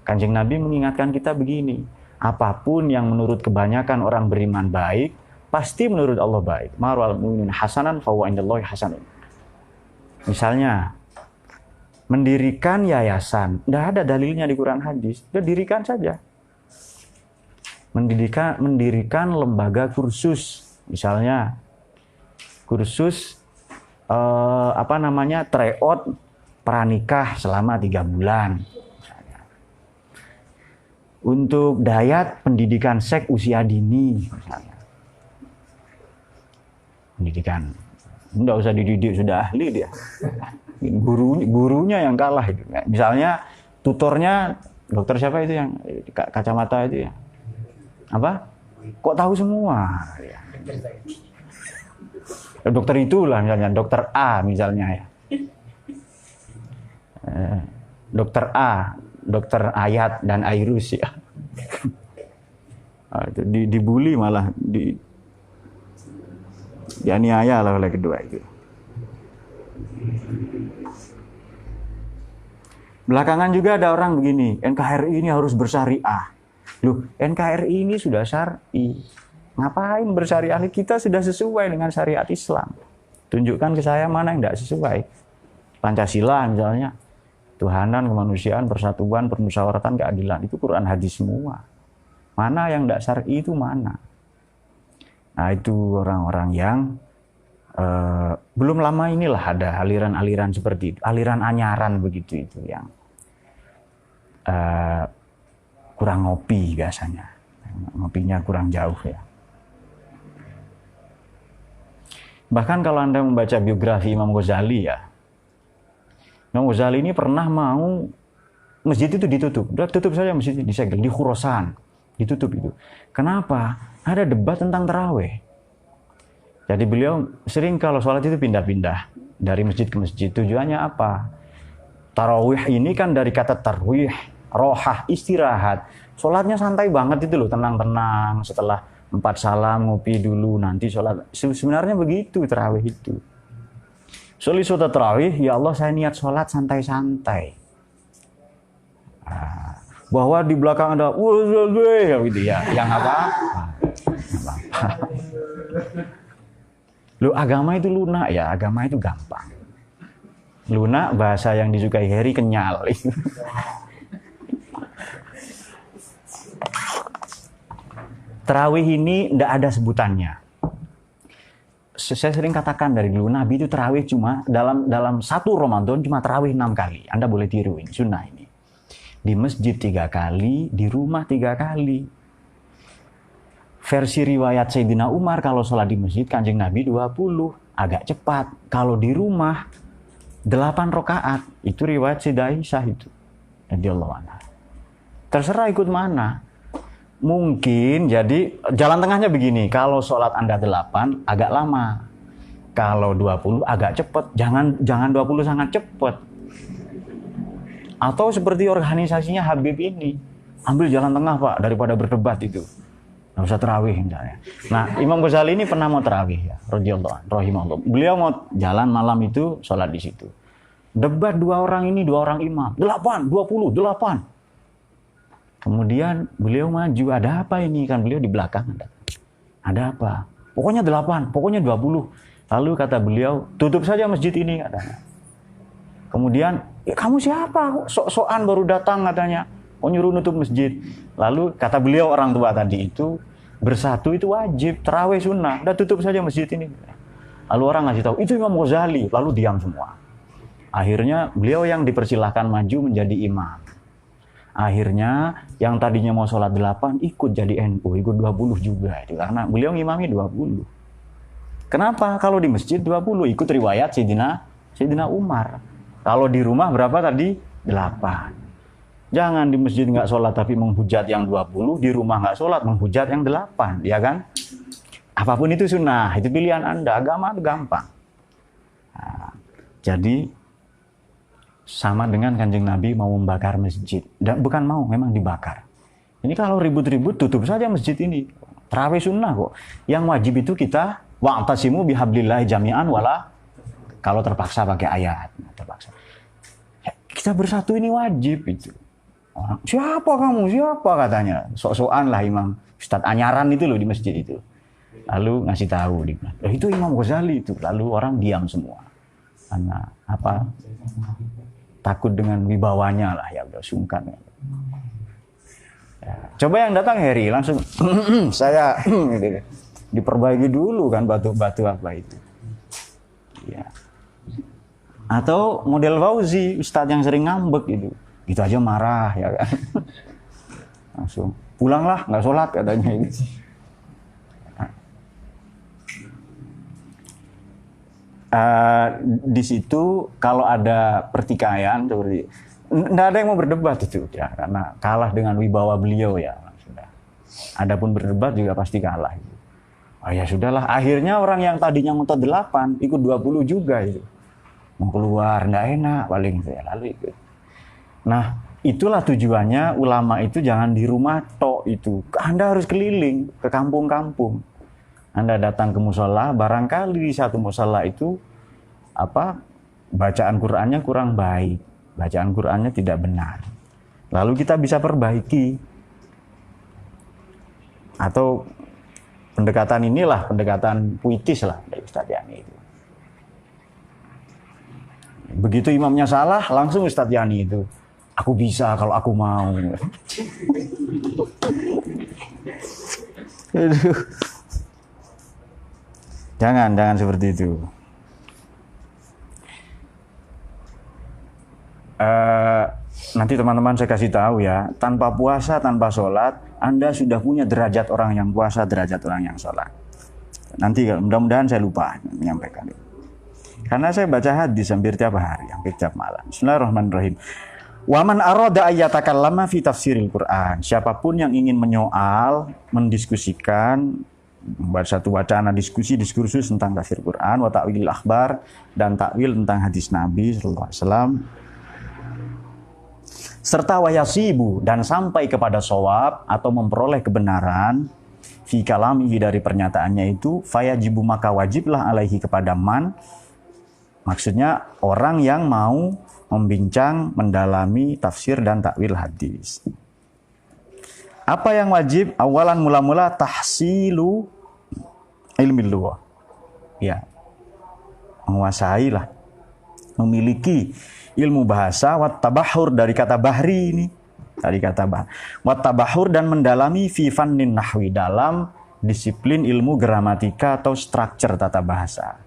Kanjeng Nabi mengingatkan kita begini, apapun yang menurut kebanyakan orang beriman baik, pasti menurut Allah baik. Marwal mu'minin hasanan fahuwa indallahi hasanun. Misalnya, mendirikan yayasan, tidak ada dalilnya di Quran hadis, udah dirikan saja. Mendirikan lembaga kursus, misalnya kursus tryout pranikah selama 3 bulan. Misalnya. Untuk dayat pendidikan seks usia dini, misalnya. Pendidikan, tidak usah dididik, sudah ahli dia. Gurunya yang kalah itu. Misalnya tutornya dokter siapa itu yang kacamata itu ya? Apa? Kok tahu semua? Dokter itulah misalnya, dokter A misalnya ya. Dokter A, dokter Ayat dan Airus ya. Dibully malah dianiaya lah oleh kedua itu. Belakangan juga ada orang begini, NKRI ini harus bersyariah. Loh, NKRI ini sudah syar'i. Ngapain bersyariah? Kita sudah sesuai dengan syariat Islam. Tunjukkan ke saya mana yang tidak sesuai. Pancasila misalnya, Tuhanan, kemanusiaan, persatuan, permusyawaratan, keadilan. Itu Quran hadis semua. Mana yang tidak syar'i itu mana? Nah itu orang-orang yang belum lama inilah ada aliran-aliran seperti itu, aliran anyaran begitu itu yang kurang ngopi biasanya, ngopinya kurang jauh ya. Bahkan kalau Anda membaca biografi Imam Ghazali ya, Imam Ghazali ini pernah mau masjid itu ditutup, udah tutup saja masjid ini, disegel di Khurasan, ditutup itu. Kenapa? Ada debat tentang tarawih. Jadi beliau sering kalau sholat itu pindah-pindah dari masjid ke masjid. Tujuannya apa? Tarawih ini kan dari kata tarwih, rohah, istirahat. Sholatnya santai banget itu loh, tenang-tenang. Setelah 4 salam, ngopi dulu, nanti sholat. Sebenarnya begitu tarawih itu. Sholat tarawih, ya Allah saya niat sholat santai-santai. Bahwa di belakang ada, gitu ya, yang apa? Loh, agama itu lunak ya, agama itu gampang. Lunak bahasa yang disukai Harry, kenyal. Tarawih ini tidak ada sebutannya. Saya sering katakan dari dulu, Nabi itu tarawih cuma dalam satu Ramadan cuma tarawih 6 kali. Anda boleh tiru ini, sunnah ini. Di masjid 3 kali, di rumah 3 kali. Versi riwayat Sayyidina Umar kalau sholat di masjid Kanjeng Nabi 20, agak cepat. Kalau di rumah 8 rakaat, itu riwayat Sayyidah Aisyah itu. Radhiyallahu anha. Terserah ikut mana. Mungkin jadi jalan tengahnya begini, kalau sholat Anda 8 agak lama. Kalau 20 agak cepat, jangan 20 sangat cepat. Atau seperti organisasinya Habib ini, ambil jalan tengah Pak, daripada berdebat itu. Nggak usah terawih misalnya. Nah, Imam Ghazali ini pernah mau terawih ya, radhiyallahu anhu, rahimahullah. Beliau mau jalan malam itu, sholat di situ. Debat 2 orang ini, 2 orang imam. 8, 20, 8. Kemudian beliau maju, ada apa ini? Kan beliau di belakang ada apa? Pokoknya 8, pokoknya 20. Lalu kata beliau, tutup saja masjid ini katanya. Kemudian, ya kamu siapa? Sok-sokan baru datang katanya. Oh nyuruh nutup masjid. Lalu kata beliau orang tua tadi itu, bersatu itu wajib, tarawih sunnah. Udah tutup saja masjid ini. Lalu orang ngasih tahu, itu Imam Ghazali. Lalu diam semua. Akhirnya beliau yang dipersilahkan maju menjadi imam. Akhirnya yang tadinya mau sholat 8 ikut jadi NU, ikut 20 juga. Itu karena beliau ngimami 20. Kenapa? Kalau di masjid 20, ikut riwayat Sayyidina Umar. Kalau di rumah berapa tadi? 8. Jangan di masjid nggak sholat tapi menghujat yang 20, di rumah nggak sholat menghujat yang 8, ya kan? Apapun itu sunnah, itu pilihan Anda. Agama itu gampang. Nah, jadi sama dengan Kanjeng Nabi mau membakar masjid. Bukan mau, memang dibakar. Ini kalau ribut-ribut tutup saja masjid ini. Tarawih sunnah kok. Yang wajib itu kita wa'tasimu bihablillahi jami'an wala, kalau terpaksa pakai ayat. Terpaksa. Kita bersatu ini wajib itu. Siapa kamu? Siapa katanya? Sok-sokan lah imam. Ustadz anyaran itu loh di masjid itu. Lalu ngasih tahu. Itu Imam Ghazali itu. Lalu orang diam semua. Karena apa? Takut dengan wibawanya lah. Ya udah sungkan. Ya. Coba yang datang Heri langsung. Saya gitu. Diperbaiki dulu kan batu-batu apa itu. Ya. Atau model Fauzi. Ustadz yang sering ngambek gitu. Gitu aja marah ya kan. Langsung pulanglah nggak sholat katanya ini. Di situ kalau ada pertikaian seperti nggak ada yang mau berdebat itu ya karena kalah dengan wibawa beliau ya sudah. Adapun berdebat juga pasti kalah. Oh ya sudahlah, akhirnya orang yang tadinya ngotot 8 ikut 20 juga itu. Mau keluar nggak enak paling saya lalu ikut. Nah, itulah tujuannya ulama itu jangan di rumah tok itu. Anda harus keliling ke kampung-kampung. Anda datang ke musola, barangkali di satu musola itu bacaan Qur'annya kurang baik. Bacaan Qur'annya tidak benar. Lalu kita bisa perbaiki. Atau pendekatan inilah, pendekatan puitis lah dari Ustadz Yani itu. Begitu imamnya salah, langsung Ustadz Yani itu. Aku bisa kalau aku mau. Jangan seperti itu. Nanti teman-teman saya kasih tahu ya, tanpa puasa, tanpa sholat, Anda sudah punya derajat orang yang puasa, derajat orang yang sholat. Nanti mudah-mudahan saya lupa menyampaikan itu. Karena saya baca hadis hampir tiap hari, hampir tiap malam. Bismillahirrahmanirrahim. Waman arada ayyatakallama fi tafsiril Quran. Siapapun yang ingin menyoal, mendiskusikan, membuat satu wacana diskursus tentang tafsir Quran, wa ta'wil akhbar, dan takwil tentang hadis Nabi sallallahu alaihi wasallam. Serta wayasibu, dan sampai kepada shawab atau memperoleh kebenaran fi kalamihi dari pernyataannya itu, fayajibu maka wajiblah alaihi kepada man. Maksudnya orang yang mau membincang, mendalami tafsir dan takwil hadis. Apa yang wajib? Awalan mula-mula tahsilu ilmi lughah. Ya. Menguasai lah. Memiliki ilmu bahasa wat tabahur dari kata bahri ini. Dari kata bah. Wat tabahur dan mendalami fi fannin nahwi dalam disiplin ilmu gramatika atau struktur tata bahasa.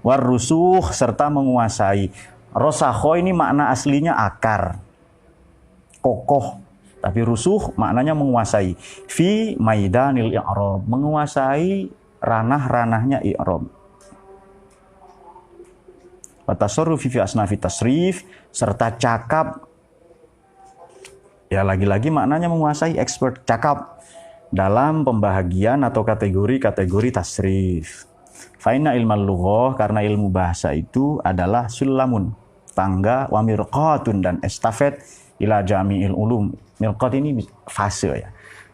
War rusuh serta menguasai. Rosakho ini makna aslinya akar, kokoh. Tapi rusuh maknanya menguasai. Fi maidanil i'rab, menguasai ranah-ranahnya i'rab. Wa tasarrufi fi asnafi tasrif, serta cakap. Ya lagi-lagi maknanya menguasai, expert cakap dalam pembahagian atau kategori-kategori tasrif. Fa inna ilmal lughah, karena ilmu bahasa itu adalah sulamun, tangga, wa mirqatun, dan estafet ila jami'il ulum. Mirqat ini fase ya.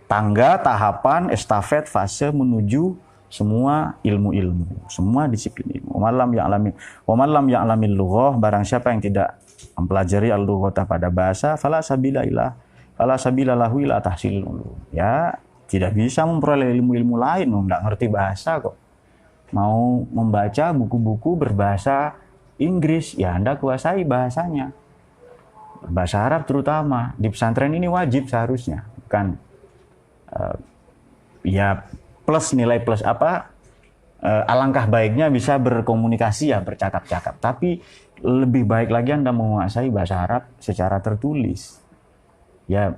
Tangga, tahapan, estafet, fase menuju semua ilmu-ilmu, semua disiplin ilmu. Wa man lam ya'lamil lughah, barang siapa yang tidak mempelajari al-lughata pada bahasa, fala sabila lahu ila tahsilil ulum. Ya, tidak bisa memperoleh ilmu-ilmu lain, enggak ngerti bahasa kok. Mau membaca buku-buku berbahasa Inggris, ya Anda kuasai bahasanya. Bahasa Arab terutama, di pesantren ini wajib seharusnya. Bukan ya plus nilai plus alangkah baiknya bisa berkomunikasi ya, bercakap-cakap. Tapi lebih baik lagi Anda menguasai bahasa Arab secara tertulis. Ya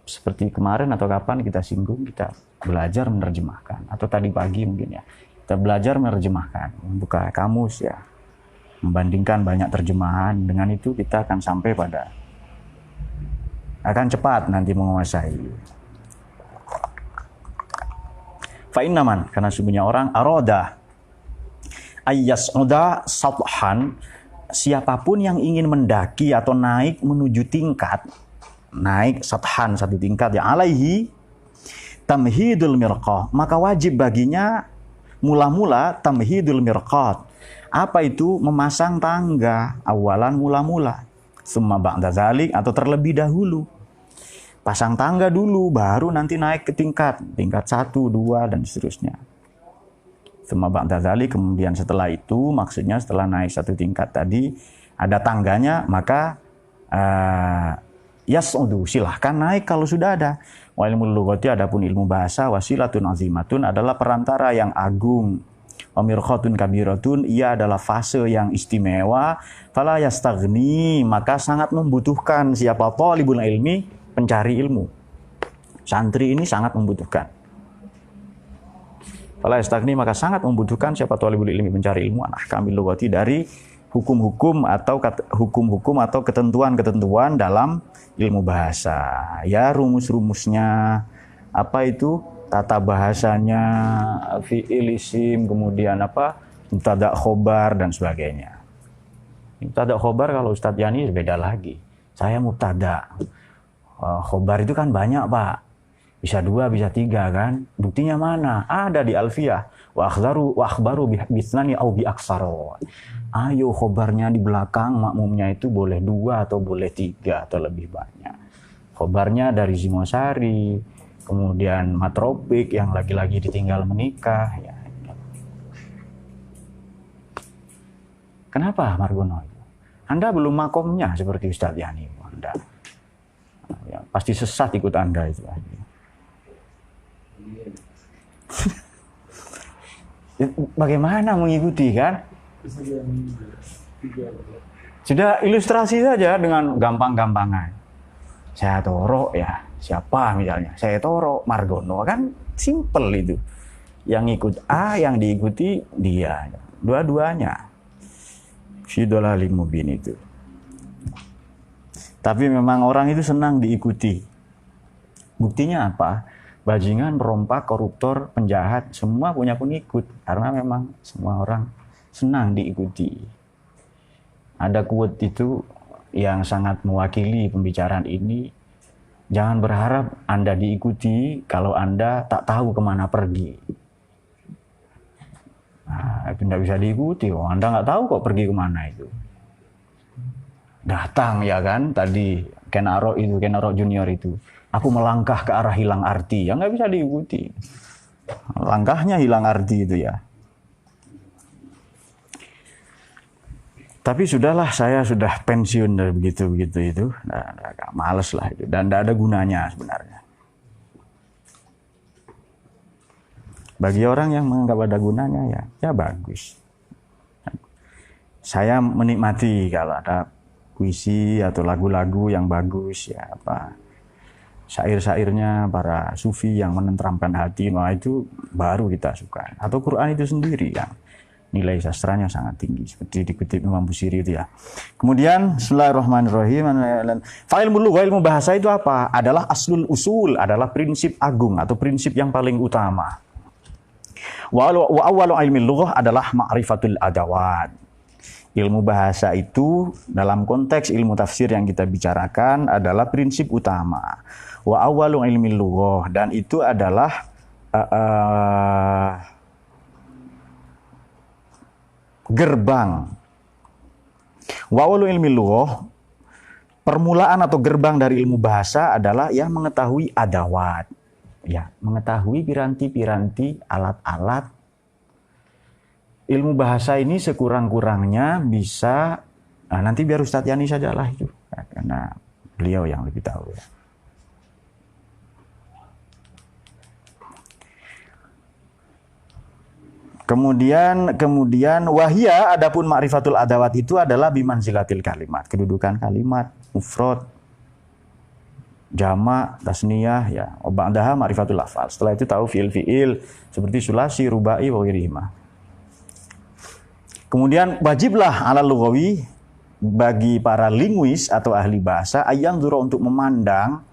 seperti kemarin atau kapan kita singgung, kita belajar menerjemahkan. Atau tadi pagi mungkin ya, kita belajar menerjemahkan, membuka kamus ya. Membandingkan banyak terjemahan, dengan itu kita akan sampai pada, akan cepat nanti menguasai. Fa innaman, karena sesungguhnya orang aroda ayyas'uda sathan, siapapun yang ingin mendaki atau naik menuju tingkat, naik sathan satu tingkat, ya alaihi tamhidul mirqah, maka wajib baginya mula-mula tamhidul mirqat. Apa itu? Memasang tangga, awalan mula-mula. Summa ba'da zalik, atau terlebih dahulu. Pasang tangga dulu, baru nanti naik ke tingkat 1, 2, dan seterusnya. Summa ba'da zalik, kemudian setelah itu, maksudnya setelah naik satu tingkat tadi, ada tangganya, maka yas'udu, silahkan naik kalau sudah ada. Wa ilmul lughati, adapun ilmu bahasa, wasilatun azimatun, adalah perantara yang agung. Wa mirkhatun kabiratun, ia adalah fase yang istimewa. Fala yastaghni, maka sangat membutuhkan siapa talibul ilmi, pencari ilmu. Santri ini sangat membutuhkan. Fala yastaghni, maka sangat membutuhkan siapa talibul ilmi, pencari ilmu, an ahkamil lughati, dari hukum-hukum atau ketentuan-ketentuan dalam ilmu bahasa. Ya, rumus-rumusnya, apa itu? Tata bahasanya, fi'il, isim, kemudian apa? Mubtada, khobar, dan sebagainya. Mubtada, khobar kalau Ustadz Yani beda lagi. Saya mubtada. Khobar itu kan banyak, Pak. Bisa 2, bisa 3 kan? Buktinya mana? Ada di Alfiyah. Wa akhbaru bisnani au bi aksaro. Ayo khobarnya di belakang makmumnya itu boleh 2 atau boleh 3 atau lebih banyak. Khobarnya dari Zimosari, kemudian Matropik yang lagi-lagi ditinggal menikah. Ya. Kenapa Margono? Anda belum makomnya seperti Ustadz Yani. Anda ya, pasti sesat ikut Anda itu. Bagaimana mengikuti kan? Sudah ilustrasi saja dengan gampang-gampangan. Saya Toro ya, siapa misalnya? Saya Toro, Margono, kan simple itu. Yang ikut A, yang diikuti dia. Dua-duanya. Fidolali mubin itu. Tapi memang orang itu senang diikuti. Buktinya apa? Bajingan, perompak, koruptor, penjahat, semua punya pengikut. Karena memang semua orang senang diikuti. Ada quote itu yang sangat mewakili pembicaraan ini. Jangan berharap Anda diikuti kalau Anda tak tahu kemana pergi. Nah, itu tidak bisa diikuti. Oh, Anda nggak tahu kok pergi kemana itu. Datang ya kan, tadi Ken Arok Junior itu. Aku melangkah ke arah hilang arti. Ya nggak bisa diikuti. Langkahnya hilang arti itu ya. Tapi sudahlah, saya sudah pensiun dari begitu-begitu itu. Nah, males lah itu. Dan tidak ada gunanya sebenarnya. Bagi orang yang menganggap ada gunanya, ya bagus. Saya menikmati kalau ada puisi atau lagu-lagu yang bagus, ya apa. Syair-syairnya para sufi yang menenteramkan hati, nah itu baru kita suka. Atau Quran itu sendiri yang nilai sastranya sangat tinggi, seperti dikutip Imam Busiri itu ya. Kemudian Bismillahirrahmanirrahim. Ilmu bahasa itu apa? Adalah aslul usul, adalah prinsip agung atau prinsip yang paling utama. Wa awwalu ilmi lughah adalah ma'rifatul adawat. Ilmu bahasa itu dalam konteks ilmu tafsir yang kita bicarakan adalah prinsip utama. Wa awwalu ilmi lughah, dan itu adalah gerbang. Wa awwalu ilmi lughah, permulaan atau gerbang dari ilmu bahasa adalah ya mengetahui adawat. Ya, mengetahui piranti-piranti, alat-alat. Ilmu bahasa ini sekurang-kurangnya bisa, nanti biar Ustadz Yani sajalah itu, karena beliau yang lebih tahu ya. Kemudian wahia, adapun ma'rifatul adawat itu adalah bimanzilatil kalimat, kedudukan kalimat, mufrad, jama', tasniyah ya. Ba'daha ma'rifatul lafal. Setelah itu tahu fiil seperti sulasi, rubai, wa ghairihima. Kemudian wajiblah ala lughawi, bagi para linguis atau ahli bahasa, ayang duro, untuk memandang,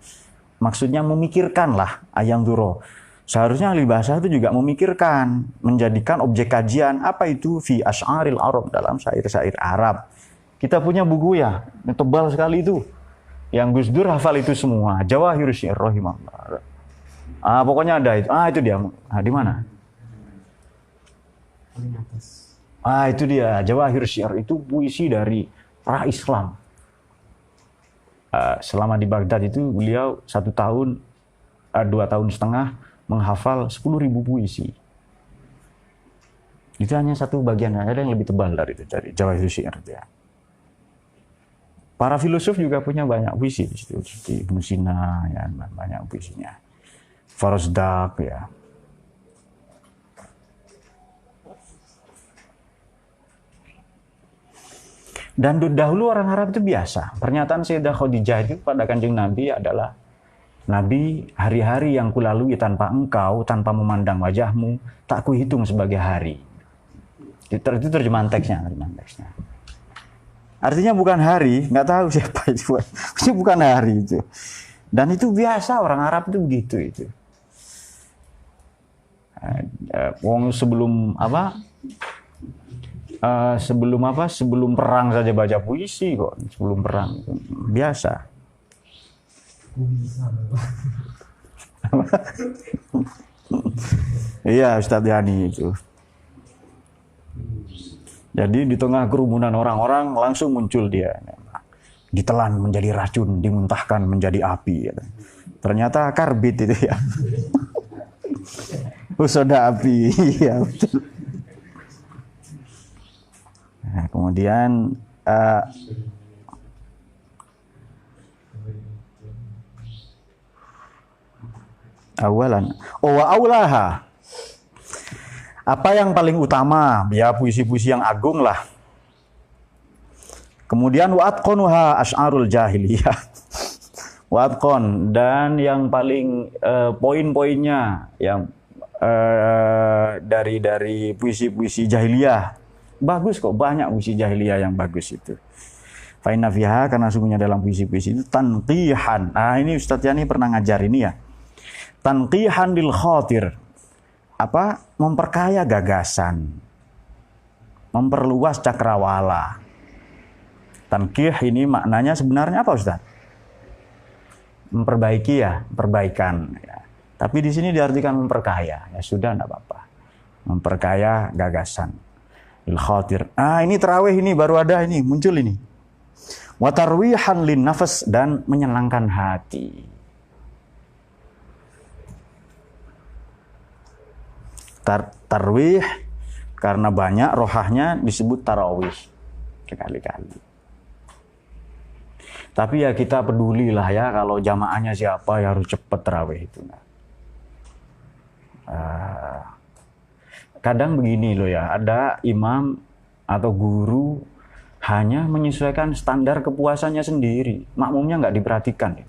maksudnya memikirkanlah, ayang duro, Seharusnya ahli bahasa itu juga memikirkan, menjadikan objek kajian apa itu fi asy'aril Arab, dalam syair-syair Arab. Kita punya buku ya, tebal sekali itu. Yang Gus Dur hafal itu semua. Jawahirus Syi'r rahimahullah. Pokoknya ada itu. Itu dia. Di mana? Itu dia. Jawahirus Syi'r itu puisi dari pra-Islam. Selama di Baghdad itu beliau 1 tahun, 2 tahun setengah menghafal 10.000 puisi. Itu hanya satu bagian, ada yang lebih tebal dari itu, dari Jawahirus Syi'r ya. Para filosof juga punya banyak puisi di situ, seperti Ibnu Sina ya, banyak puisinya. Farozdak ya. Dan dahulu orang Arab itu biasa. Pernyataan Sayyidah Khadijah itu pada Kanjeng Nabi adalah, Nabi, hari-hari yang kulalui tanpa engkau, tanpa memandang wajahmu, tak kuhitung sebagai hari. Itu terjemahan teksnya. Artinya bukan hari, nggak tahu siapa itu. Itu bukan hari itu. Dan itu biasa, orang Arab itu begitu itu. Sebelum perang saja baca puisi kok. Sebelum perang biasa. Iya, Ustadz Yani itu. Jadi di tengah kerumunan orang-orang langsung muncul dia. Ditelan menjadi racun, dimuntahkan menjadi api. Ternyata karbit itu ya. Soda api. Iya, betul. Nah, kemudian awalan wa aulaha, apa yang paling utama ya, puisi-puisi yang agung lah. Kemudian wa atqanuha asy'arul jahiliyah. Wa atqan, dan yang paling poin-poinnya yang dari puisi-puisi jahiliyah bagus kok, banyak puisi jahiliyah yang bagus itu. Fa inna fiha, karena sungguhnya dalam puisi-puisi itu tanqihan. Ini Ustadz Yani pernah ngajar ini ya. Tanqihan lil khatir, memperkaya gagasan, memperluas cakrawala. Tanqih ini maknanya sebenarnya apa, Ustaz? Memperbaiki ya, perbaikan ya. Tapi di sini diartikan memperkaya. Ya sudah, enggak apa-apa. Memperkaya gagasan lil khatir. Ini tarawih ini baru ada ini, muncul ini. Wa tarwihan lin nafas, dan menyenangkan hati. Tarwih karena banyak, rohahnya disebut tarawih sekali-kali. Tapi ya kita pedulilah ya, kalau jamaahnya siapa ya harus cepat tarawih itu. Kadang begini loh ya, ada imam atau guru hanya menyesuaikan standar kepuasannya sendiri, makmumnya nggak diperhatikan.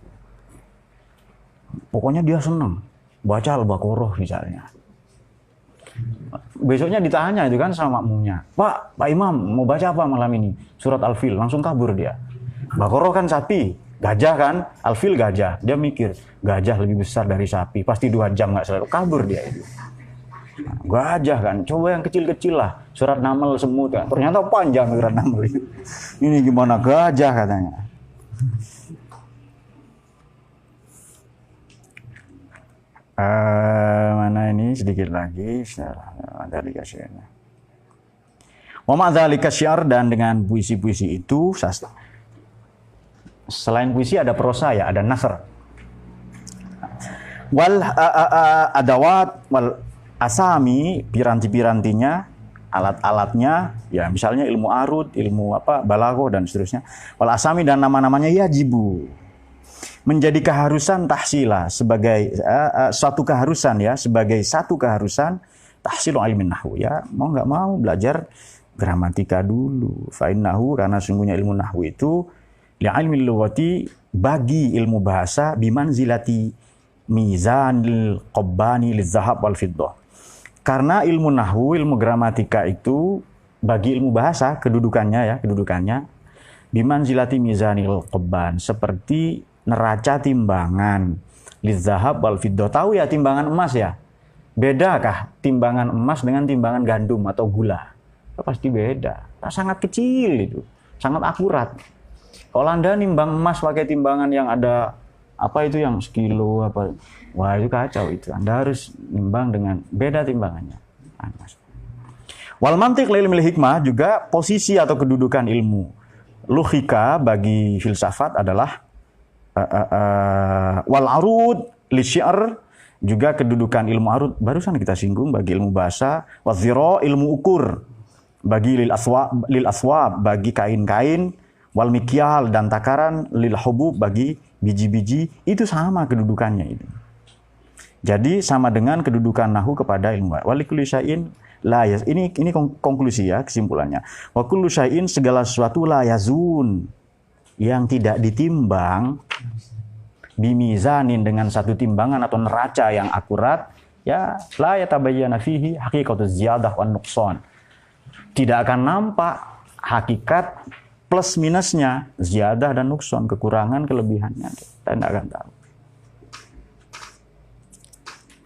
Pokoknya dia senang baca Al-Baqarah misalnya. Besoknya ditanya itu kan sama makmumnya, Pak Imam mau baca apa malam ini? Surat Al-Fil. Langsung kabur dia. Baqarah kan sapi, gajah kan, Al-Fil gajah. Dia mikir, gajah lebih besar dari sapi, pasti 2 jam nggak selalu. Kabur dia itu. Gajah kan, coba yang kecil-kecil lah. Surat Naml semut kan, ternyata panjang surat Naml itu. Ini gimana gajah katanya. Mana ini sedikit lagi dari kasyarnya. Wa ma'dzalika syiar, dan dengan puisi-puisi itu selain puisi ada prosa ya, ada nasr. Wal adawat wal asami, piranti-pirantinya, alat-alatnya ya, misalnya ilmu arud, ilmu balaghah dan seterusnya. Wal asami, dan nama-namanya yajibu, menjadi keharusan tahsila, sebagai suatu keharusan ya, sebagai satu keharusan tahsilu ilmin nahwu ya, mau nggak mau belajar gramatika dulu. Fa innahu, karena sungguhnya ilmu nahwu itu li ilmi lughati, bagi ilmu bahasa, bimanzilati mizanil qabbani lizahab wal fiddah. Karena ilmu nahwu, ilmu gramatika itu bagi ilmu bahasa kedudukannya bimanzilati mizanil qabban, seperti neraca timbangan lizahab wal fiddah. Tahu ya timbangan emas ya? Bedakah timbangan emas dengan timbangan gandum atau gula? Pasti beda. Sangat kecil itu, sangat akurat. Kalau Anda nimbang emas pakai timbangan yang ada apa itu yang sekilo apa, wah itu kacau itu. Anda harus nimbang dengan beda timbangannya. Wal mantiq lil hikmah juga posisi atau kedudukan ilmu. Logika bagi filsafat adalah wal arud li syi'r, juga kedudukan ilmu arud barusan kita singgung bagi ilmu bahasa, wazira ilmu ukur bagi lil aswab bagi kain-kain, wal mikyal dan takaran, lil hubub bagi biji-biji, itu sama kedudukannya itu. Jadi sama dengan kedudukan nahu kepada ilmu. Wa likulli syai'in la yaz. Ini konklusi ya, kesimpulannya. Wa kullu syai'in segala sesuatu la yazun, yang tidak ditimbang bimizanin dengan satu timbangan atau neraca yang akurat, ya la yatabayyana fihi haqiqatuz ziyadah wan nuqsan. Tidak akan nampak hakikat plus minusnya, ziyadah dan nukson, kekurangan kelebihannya, kita tidak akan tahu.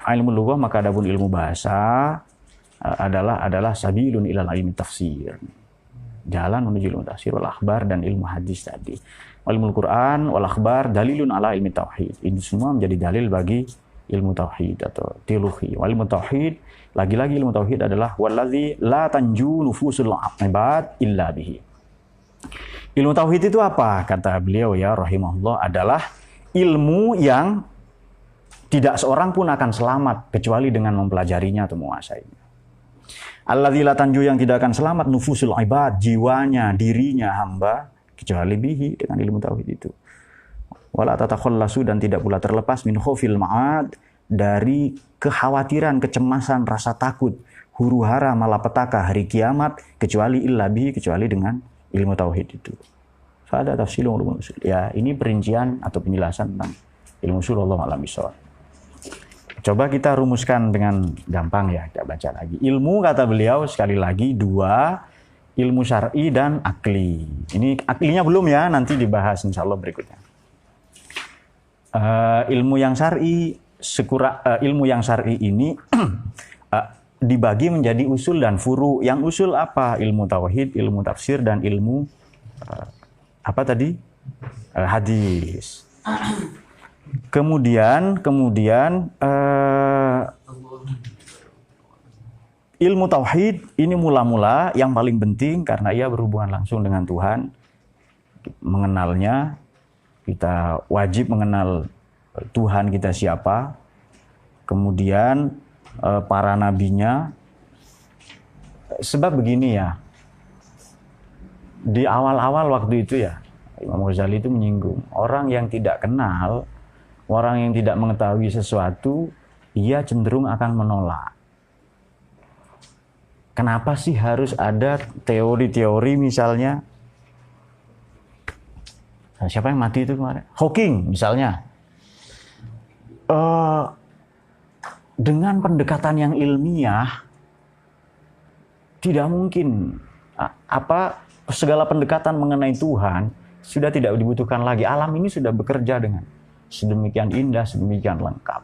Ilmu lughah, maka adapun ilmu bahasa adalah sabilun ilal ilmi tafsir, jalan menuju ilmu tafsir wal akhbar dan ilmu hadis tadi. Ilmu Quran wal akhbar dalilun ala ilmi tauhid. Ini semua menjadi dalil bagi ilmu tauhid atau teologi. Wal ilmu tauhid, lagi-lagi ilmu tauhid adalah wallazi la tanju nufusul ibad illa bihi. Ilmu tauhid itu apa? Kata beliau ya rahimahullah, adalah ilmu yang tidak seorang pun akan selamat kecuali dengan mempelajarinya atau menguasainya. Alladzi la tanju, yang tidak akan selamat, nufusul ibad, jiwanya, dirinya hamba, kecuali bihi, dengan ilmu tauhid itu. Wala tatakhallasu, dan tidak pula terlepas min khaufil ma'ad, dari kekhawatiran, kecemasan, rasa takut, huru-hara, malapetaka hari kiamat, kecuali illa bihi, kecuali dengan ilmu tauhid itu. Fada tafsilun ulumul usul. Ya, ini perincian atau penjelasan tentang ilmu usul, wallahu a'lam bishawab. Coba kita rumuskan dengan gampang ya, kita baca lagi. Ilmu, kata beliau sekali lagi, dua, ilmu syar'i dan akli. Ini aklinya belum ya, nanti dibahas insyaallah berikutnya. Ilmu yang syar'i, ilmu yang syar'i ini dibagi menjadi usul dan furu. Yang usul apa? Ilmu tauhid, ilmu tafsir, dan ilmu apa tadi? Hadis. Kemudian ilmu tauhid ini mula-mula yang paling penting karena ia berhubungan langsung dengan Tuhan. Mengenalnya, kita wajib mengenal Tuhan kita siapa. Kemudian para nabinya. Sebab begini ya, di awal-awal waktu itu ya, Imam Ghazali itu menyinggung, orang yang tidak kenal, orang yang tidak mengetahui sesuatu, ia cenderung akan menolak. Kenapa sih harus ada teori-teori misalnya? Siapa yang mati itu kemarin? Hawking misalnya. Dengan pendekatan yang ilmiah, tidak mungkin segala pendekatan mengenai Tuhan sudah tidak dibutuhkan lagi. Alam ini sudah bekerja dengan sedemikian indah, sedemikian lengkap.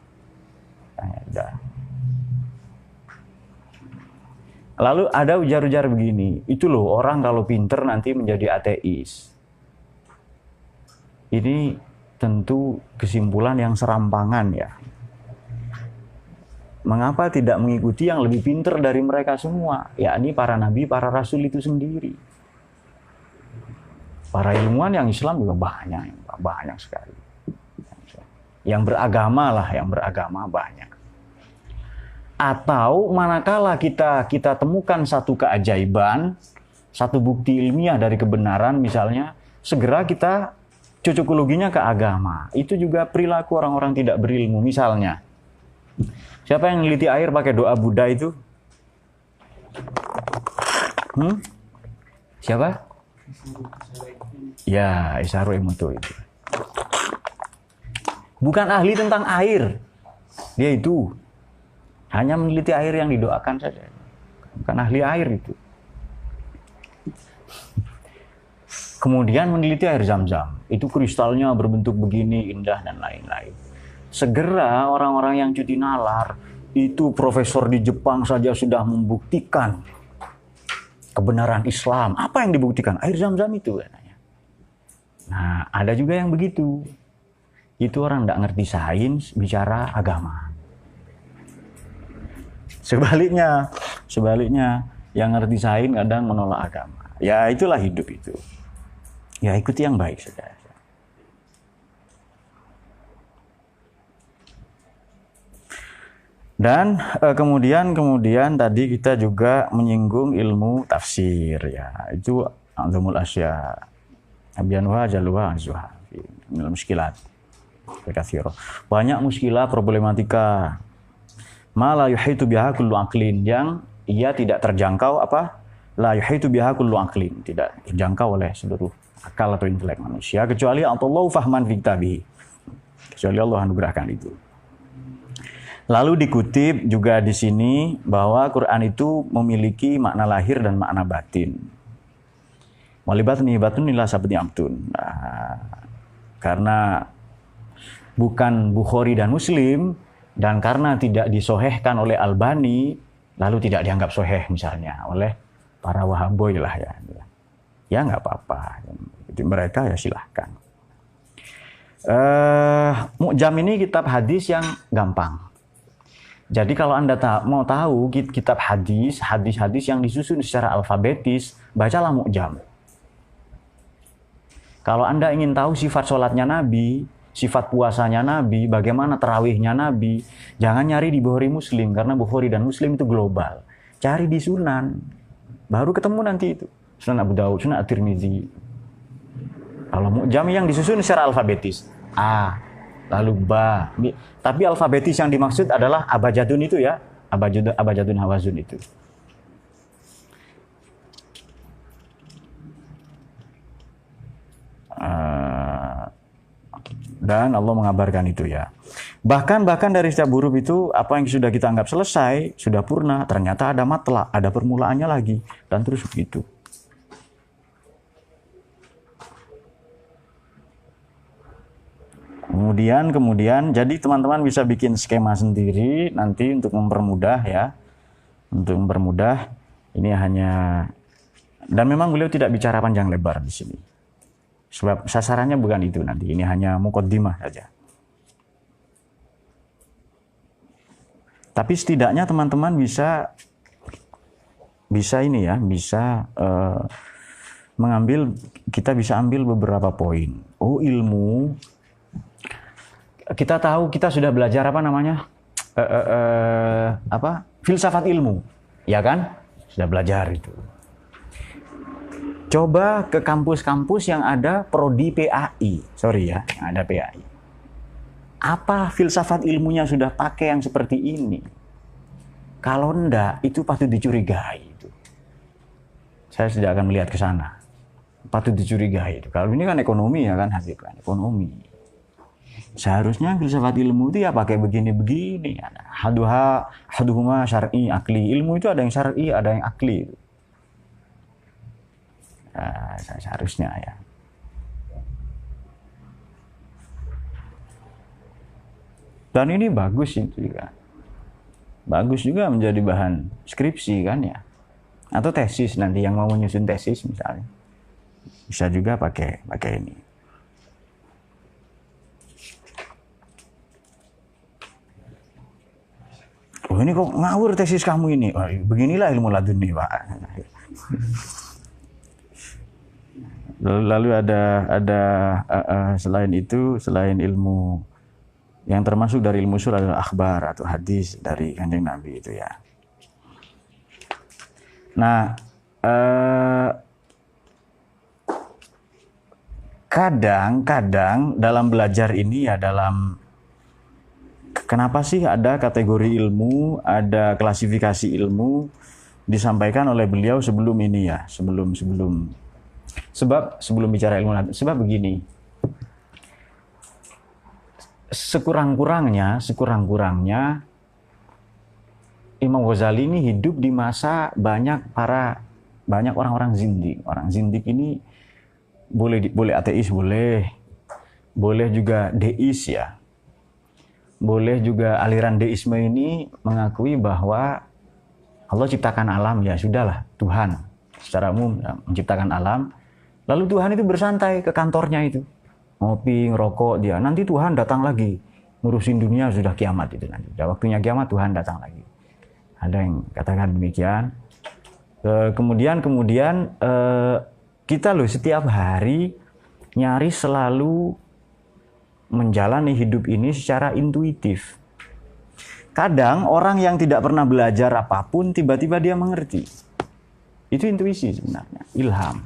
Lalu ada ujar-ujar begini, itu loh orang kalau pinter nanti menjadi ateis. Ini tentu kesimpulan yang serampangan ya. Mengapa tidak mengikuti yang lebih pinter dari mereka semua? Yakni para nabi, para rasul itu sendiri. Para ilmuwan yang Islam juga banyak sekali. Yang beragama lah, yang beragama banyak. Atau manakala kita temukan satu keajaiban, satu bukti ilmiah dari kebenaran misalnya, segera kita cocokologinya ke agama. Itu juga perilaku orang-orang tidak berilmu. Misalnya, siapa yang meneliti air pakai doa Buddha itu? Siapa? Ya, Isaru Emoto itu. Bukan ahli tentang air. Dia itu hanya meneliti air yang didoakan saja. Bukan ahli air itu. Kemudian meneliti air Zam-Zam. Itu kristalnya berbentuk begini, indah dan lain-lain. Segera orang-orang yang cuti nalar itu profesor di Jepang saja sudah membuktikan kebenaran Islam. Apa yang dibuktikan? Air Zam-Zam itu katanya. Nah, ada juga yang begitu. Itu orang tidak ngerti sains, bicara agama. Sebaliknya yang ngerti sains kadang menolak agama. Ya itulah hidup itu. Ya ikuti yang baik saja. Dan kemudian tadi kita juga menyinggung ilmu tafsir ya. Itu Azamul Asya. Abyanuha jaluha anzuha. Ilmu muskilat. Banyak muskilah problematika. Ma la yuhitu biha kullu aqlin, yang ia tidak terjangkau apa? La yuhitu biha kullu aqlin, tidak terjangkau oleh seluruh akal atau intelek manusia kecuali Allah fahman fi kitabihi. Kecuali Allah anugerahkan itu. Lalu dikutip juga di sini bahwa Quran itu memiliki makna lahir dan makna batin. Walibatni batun ila sabti amtun. Nah, karena bukan Bukhari dan Muslim, dan karena tidak disohehkan oleh Albani, lalu tidak dianggap soheh misalnya oleh para Wahaboy lah ya. Ya nggak apa-apa. Jadi mereka ya silahkan. Mu'jam ini kitab hadis yang gampang. Jadi kalau Anda mau tahu kitab hadis yang disusun secara alfabetis, bacalah Mu'jam. Kalau Anda ingin tahu sifat sholatnya Nabi, sifat puasanya Nabi, bagaimana tarawihnya Nabi, jangan nyari di Bukhari Muslim, karena Bukhari dan Muslim itu global. Cari di Sunan, baru ketemu nanti itu. Sunan Abu Daud, Sunan At-Tirmidzi. Kalau Mu'jam yang disusun secara alfabetis, A, lalu Ba. Tapi alfabetis yang dimaksud adalah abajadun itu ya, abajadun hawazun itu. Dan Allah mengabarkan itu ya. Bahkan dari setiap huruf itu, apa yang sudah kita anggap selesai, sudah purna, ternyata ada matlak, ada permulaannya lagi, dan terus begitu. Kemudian, jadi teman-teman bisa bikin skema sendiri nanti untuk mempermudah ya. Untuk mempermudah, ini hanya, dan memang beliau tidak bicara panjang lebar di sini. Sebab sasarannya bukan itu nanti, ini hanya muqaddimah saja. Tapi setidaknya teman-teman bisa ini ya, kita bisa ambil beberapa poin. Oh, ilmu. Kita tahu, kita sudah belajar apa namanya? Filsafat ilmu. Ya kan? Sudah belajar itu. Coba ke kampus-kampus yang ada prodi PAI. Sorry ya, yang ada PAI. Apa filsafat ilmunya sudah pakai yang seperti ini? Kalau enggak, itu patut dicurigai. Saya tidak akan melihat ke sana. Patut dicurigai itu. Kalau ini kan ekonomi ya kan, hasil kan ekonomi. Seharusnya filsafat ilmu itu ya pakai begini-begini. Haduhuma syar'i akli. Ilmu itu ada yang syar'i, ada yang akli. Seharusnya ya. Dan ini bagus itu juga. Bagus juga menjadi bahan skripsi kan ya. Atau tesis nanti yang mau menyusun tesis misalnya. Bisa juga pakai ini. Oh ini kok ngawur tesis kamu ini. Oh, beginilah ilmu laduni Pak. Lalu ada selain itu, selain ilmu yang termasuk dari ilmu usul adalah akhbar atau hadis dari Kanjeng Nabi itu ya. Nah, kadang dalam belajar ini ya, kenapa sih ada kategori ilmu, ada klasifikasi ilmu disampaikan oleh beliau sebelum ini ya, sebelum bicara ilmu. Sebab begini, sekurang-kurangnya Imam Ghazali ini hidup di masa banyak orang-orang zindik. Orang zindik ini boleh ateis, boleh juga deis ya. boleh juga aliran deisme ini mengakui bahwa Allah ciptakan alam, ya sudahlah, Tuhan secara umum ya, menciptakan alam. Lalu Tuhan itu bersantai ke kantornya itu, ngopi, ngerokok dia. Nanti Tuhan datang lagi, ngurusin dunia, sudah kiamat itu nanti. Sudah waktunya kiamat, Tuhan datang lagi. Ada yang katakan demikian. Kemudian kita loh setiap hari nyaris selalu menjalani hidup ini secara intuitif. Kadang orang yang tidak pernah belajar apapun tiba-tiba dia mengerti. Itu intuisi sebenarnya, ilham.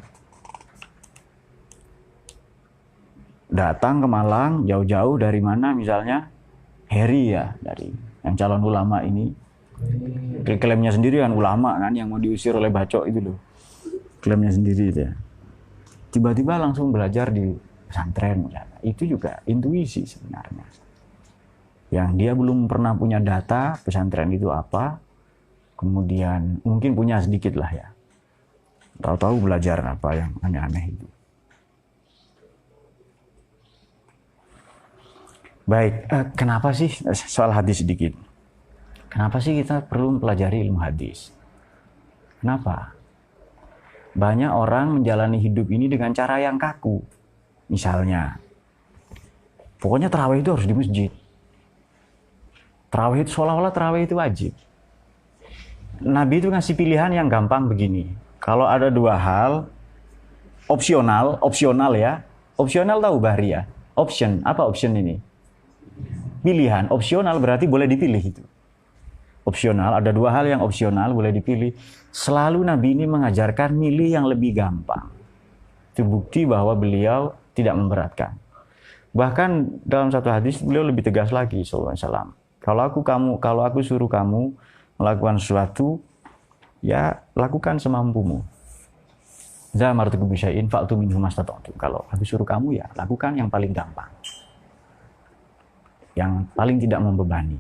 Datang ke Malang jauh-jauh dari mana misalnya Heri ya, dari yang calon ulama ini. Klaimnya sendiri kan ulama kan yang mau diusir oleh Bacok itu loh. Klaimnya sendiri itu ya. Tiba-tiba langsung belajar di pesantren misalnya. Itu juga intuisi sebenarnya. Yang dia belum pernah punya data pesantren itu apa. Kemudian mungkin punya sedikit lah ya. Tahu-tahu belajar apa yang aneh-aneh itu. Baik, kenapa sih soal hadis sedikit? Kenapa sih kita perlu mempelajari ilmu hadis? Kenapa? Banyak orang menjalani hidup ini dengan cara yang kaku. Misalnya, pokoknya tarawih itu harus di masjid. Tarawih itu seolah-olah tarawih itu wajib. Nabi itu ngasih pilihan yang gampang begini. Kalau ada dua hal, opsional ya. Opsional tahu Bahri ya? Option, apa option ini? Pilihan, opsional berarti boleh dipilih itu. Opsional, ada dua hal yang opsional boleh dipilih. Selalu Nabi ini mengajarkan milih yang lebih gampang. Itu bukti bahwa beliau tidak memberatkan. Bahkan dalam satu hadis beliau lebih tegas lagi sallallahu alaihi wasallam. Kalau aku suruh kamu melakukan sesuatu, ya lakukan semampumu. Zamartukum bisyai'in fa'tu minhu mastata'tum. Kalau aku suruh kamu ya lakukan yang paling gampang. Yang paling tidak membebani.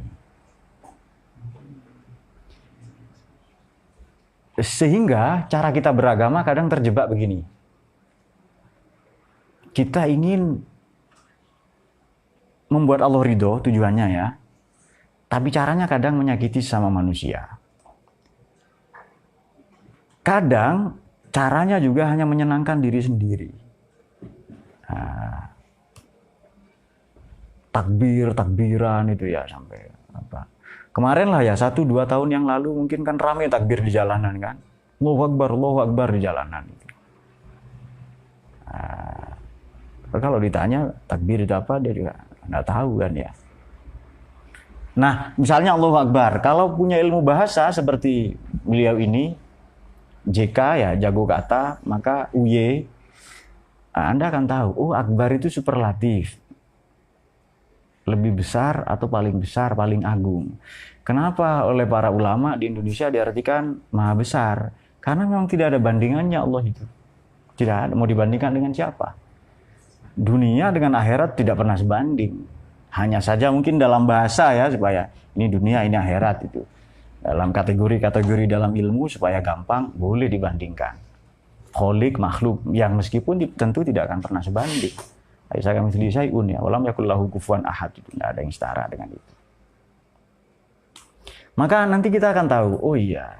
Sehingga cara kita beragama kadang terjebak begini. Kita ingin membuat Allah ridho tujuannya ya. Tapi caranya kadang menyakiti sama manusia. Kadang caranya juga hanya menyenangkan diri sendiri. Nah, takbiran itu ya sampai apa. Kemarin lah ya 1-2 tahun yang lalu mungkin kan ramai takbir di jalanan kan. Allahu Akbar di jalanan. Nah, kalau ditanya takbir itu apa dia juga nggak tahu kan ya. Nah misalnya Allahu Akbar. Kalau punya ilmu bahasa seperti beliau ini JK ya jago kata maka UY Anda akan tahu oh Akbar itu superlatif. Lebih besar atau paling besar, paling agung. Kenapa oleh para ulama di Indonesia diartikan maha besar? Karena memang tidak ada bandingannya Allah itu. Tidak ada, mau dibandingkan dengan siapa? Dunia dengan akhirat tidak pernah sebanding. Hanya saja mungkin dalam bahasa ya, supaya ini dunia, ini akhirat itu. Dalam kategori-kategori dalam ilmu supaya gampang, boleh dibandingkan. Kholik, makhluk, yang meskipun tentu tidak akan pernah sebanding. Saya kami tulis ya, walam yakul lahu kufuwan ahad, itu tidak ada yang setara dengan itu. Maka nanti kita akan tahu, oh iya.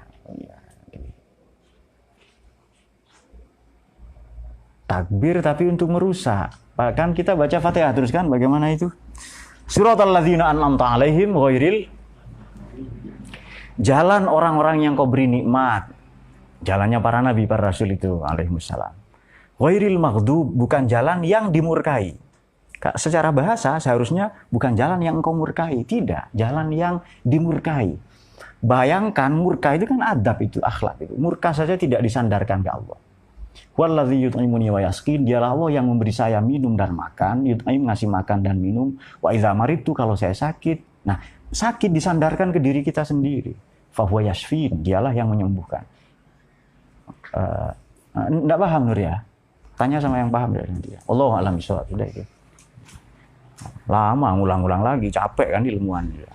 Takbir tapi untuk merusak. Bahkan kita baca Fatihah terus kan, bagaimana itu? Siratal ladzina an'amta 'alaihim ghairil jalan orang-orang yang kau beri nikmat. Jalannya para nabi, para rasul itu alaihimussalam. Ghairil maghdub, bukan jalan yang dimurkai. Secara bahasa seharusnya bukan jalan yang engkau murkai, tidak, jalan yang dimurkai. Bayangkan murka itu kan adab itu, akhlak itu. Murka saja tidak disandarkan ke Allah. Walladzi yut'imuni wa yasqin, dialah Allah yang memberi saya minum dan makan, yut'im ngasih makan dan minum. Wa idza maridtu, kalau saya sakit. Nah, sakit disandarkan ke diri kita sendiri. Fa huwa yashfin, dialah yang menyembuhkan. Enggak paham Nur ya? Tanya sama yang paham dari dia. Allahu a'lam bishawab, sudah itu. Lama ngulang-ulang lagi, capek kan ilmuwan dia.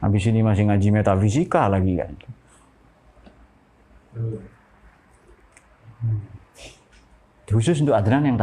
Habis ini masih ngaji metafisika lagi kan. Khusus untuk Adnan yang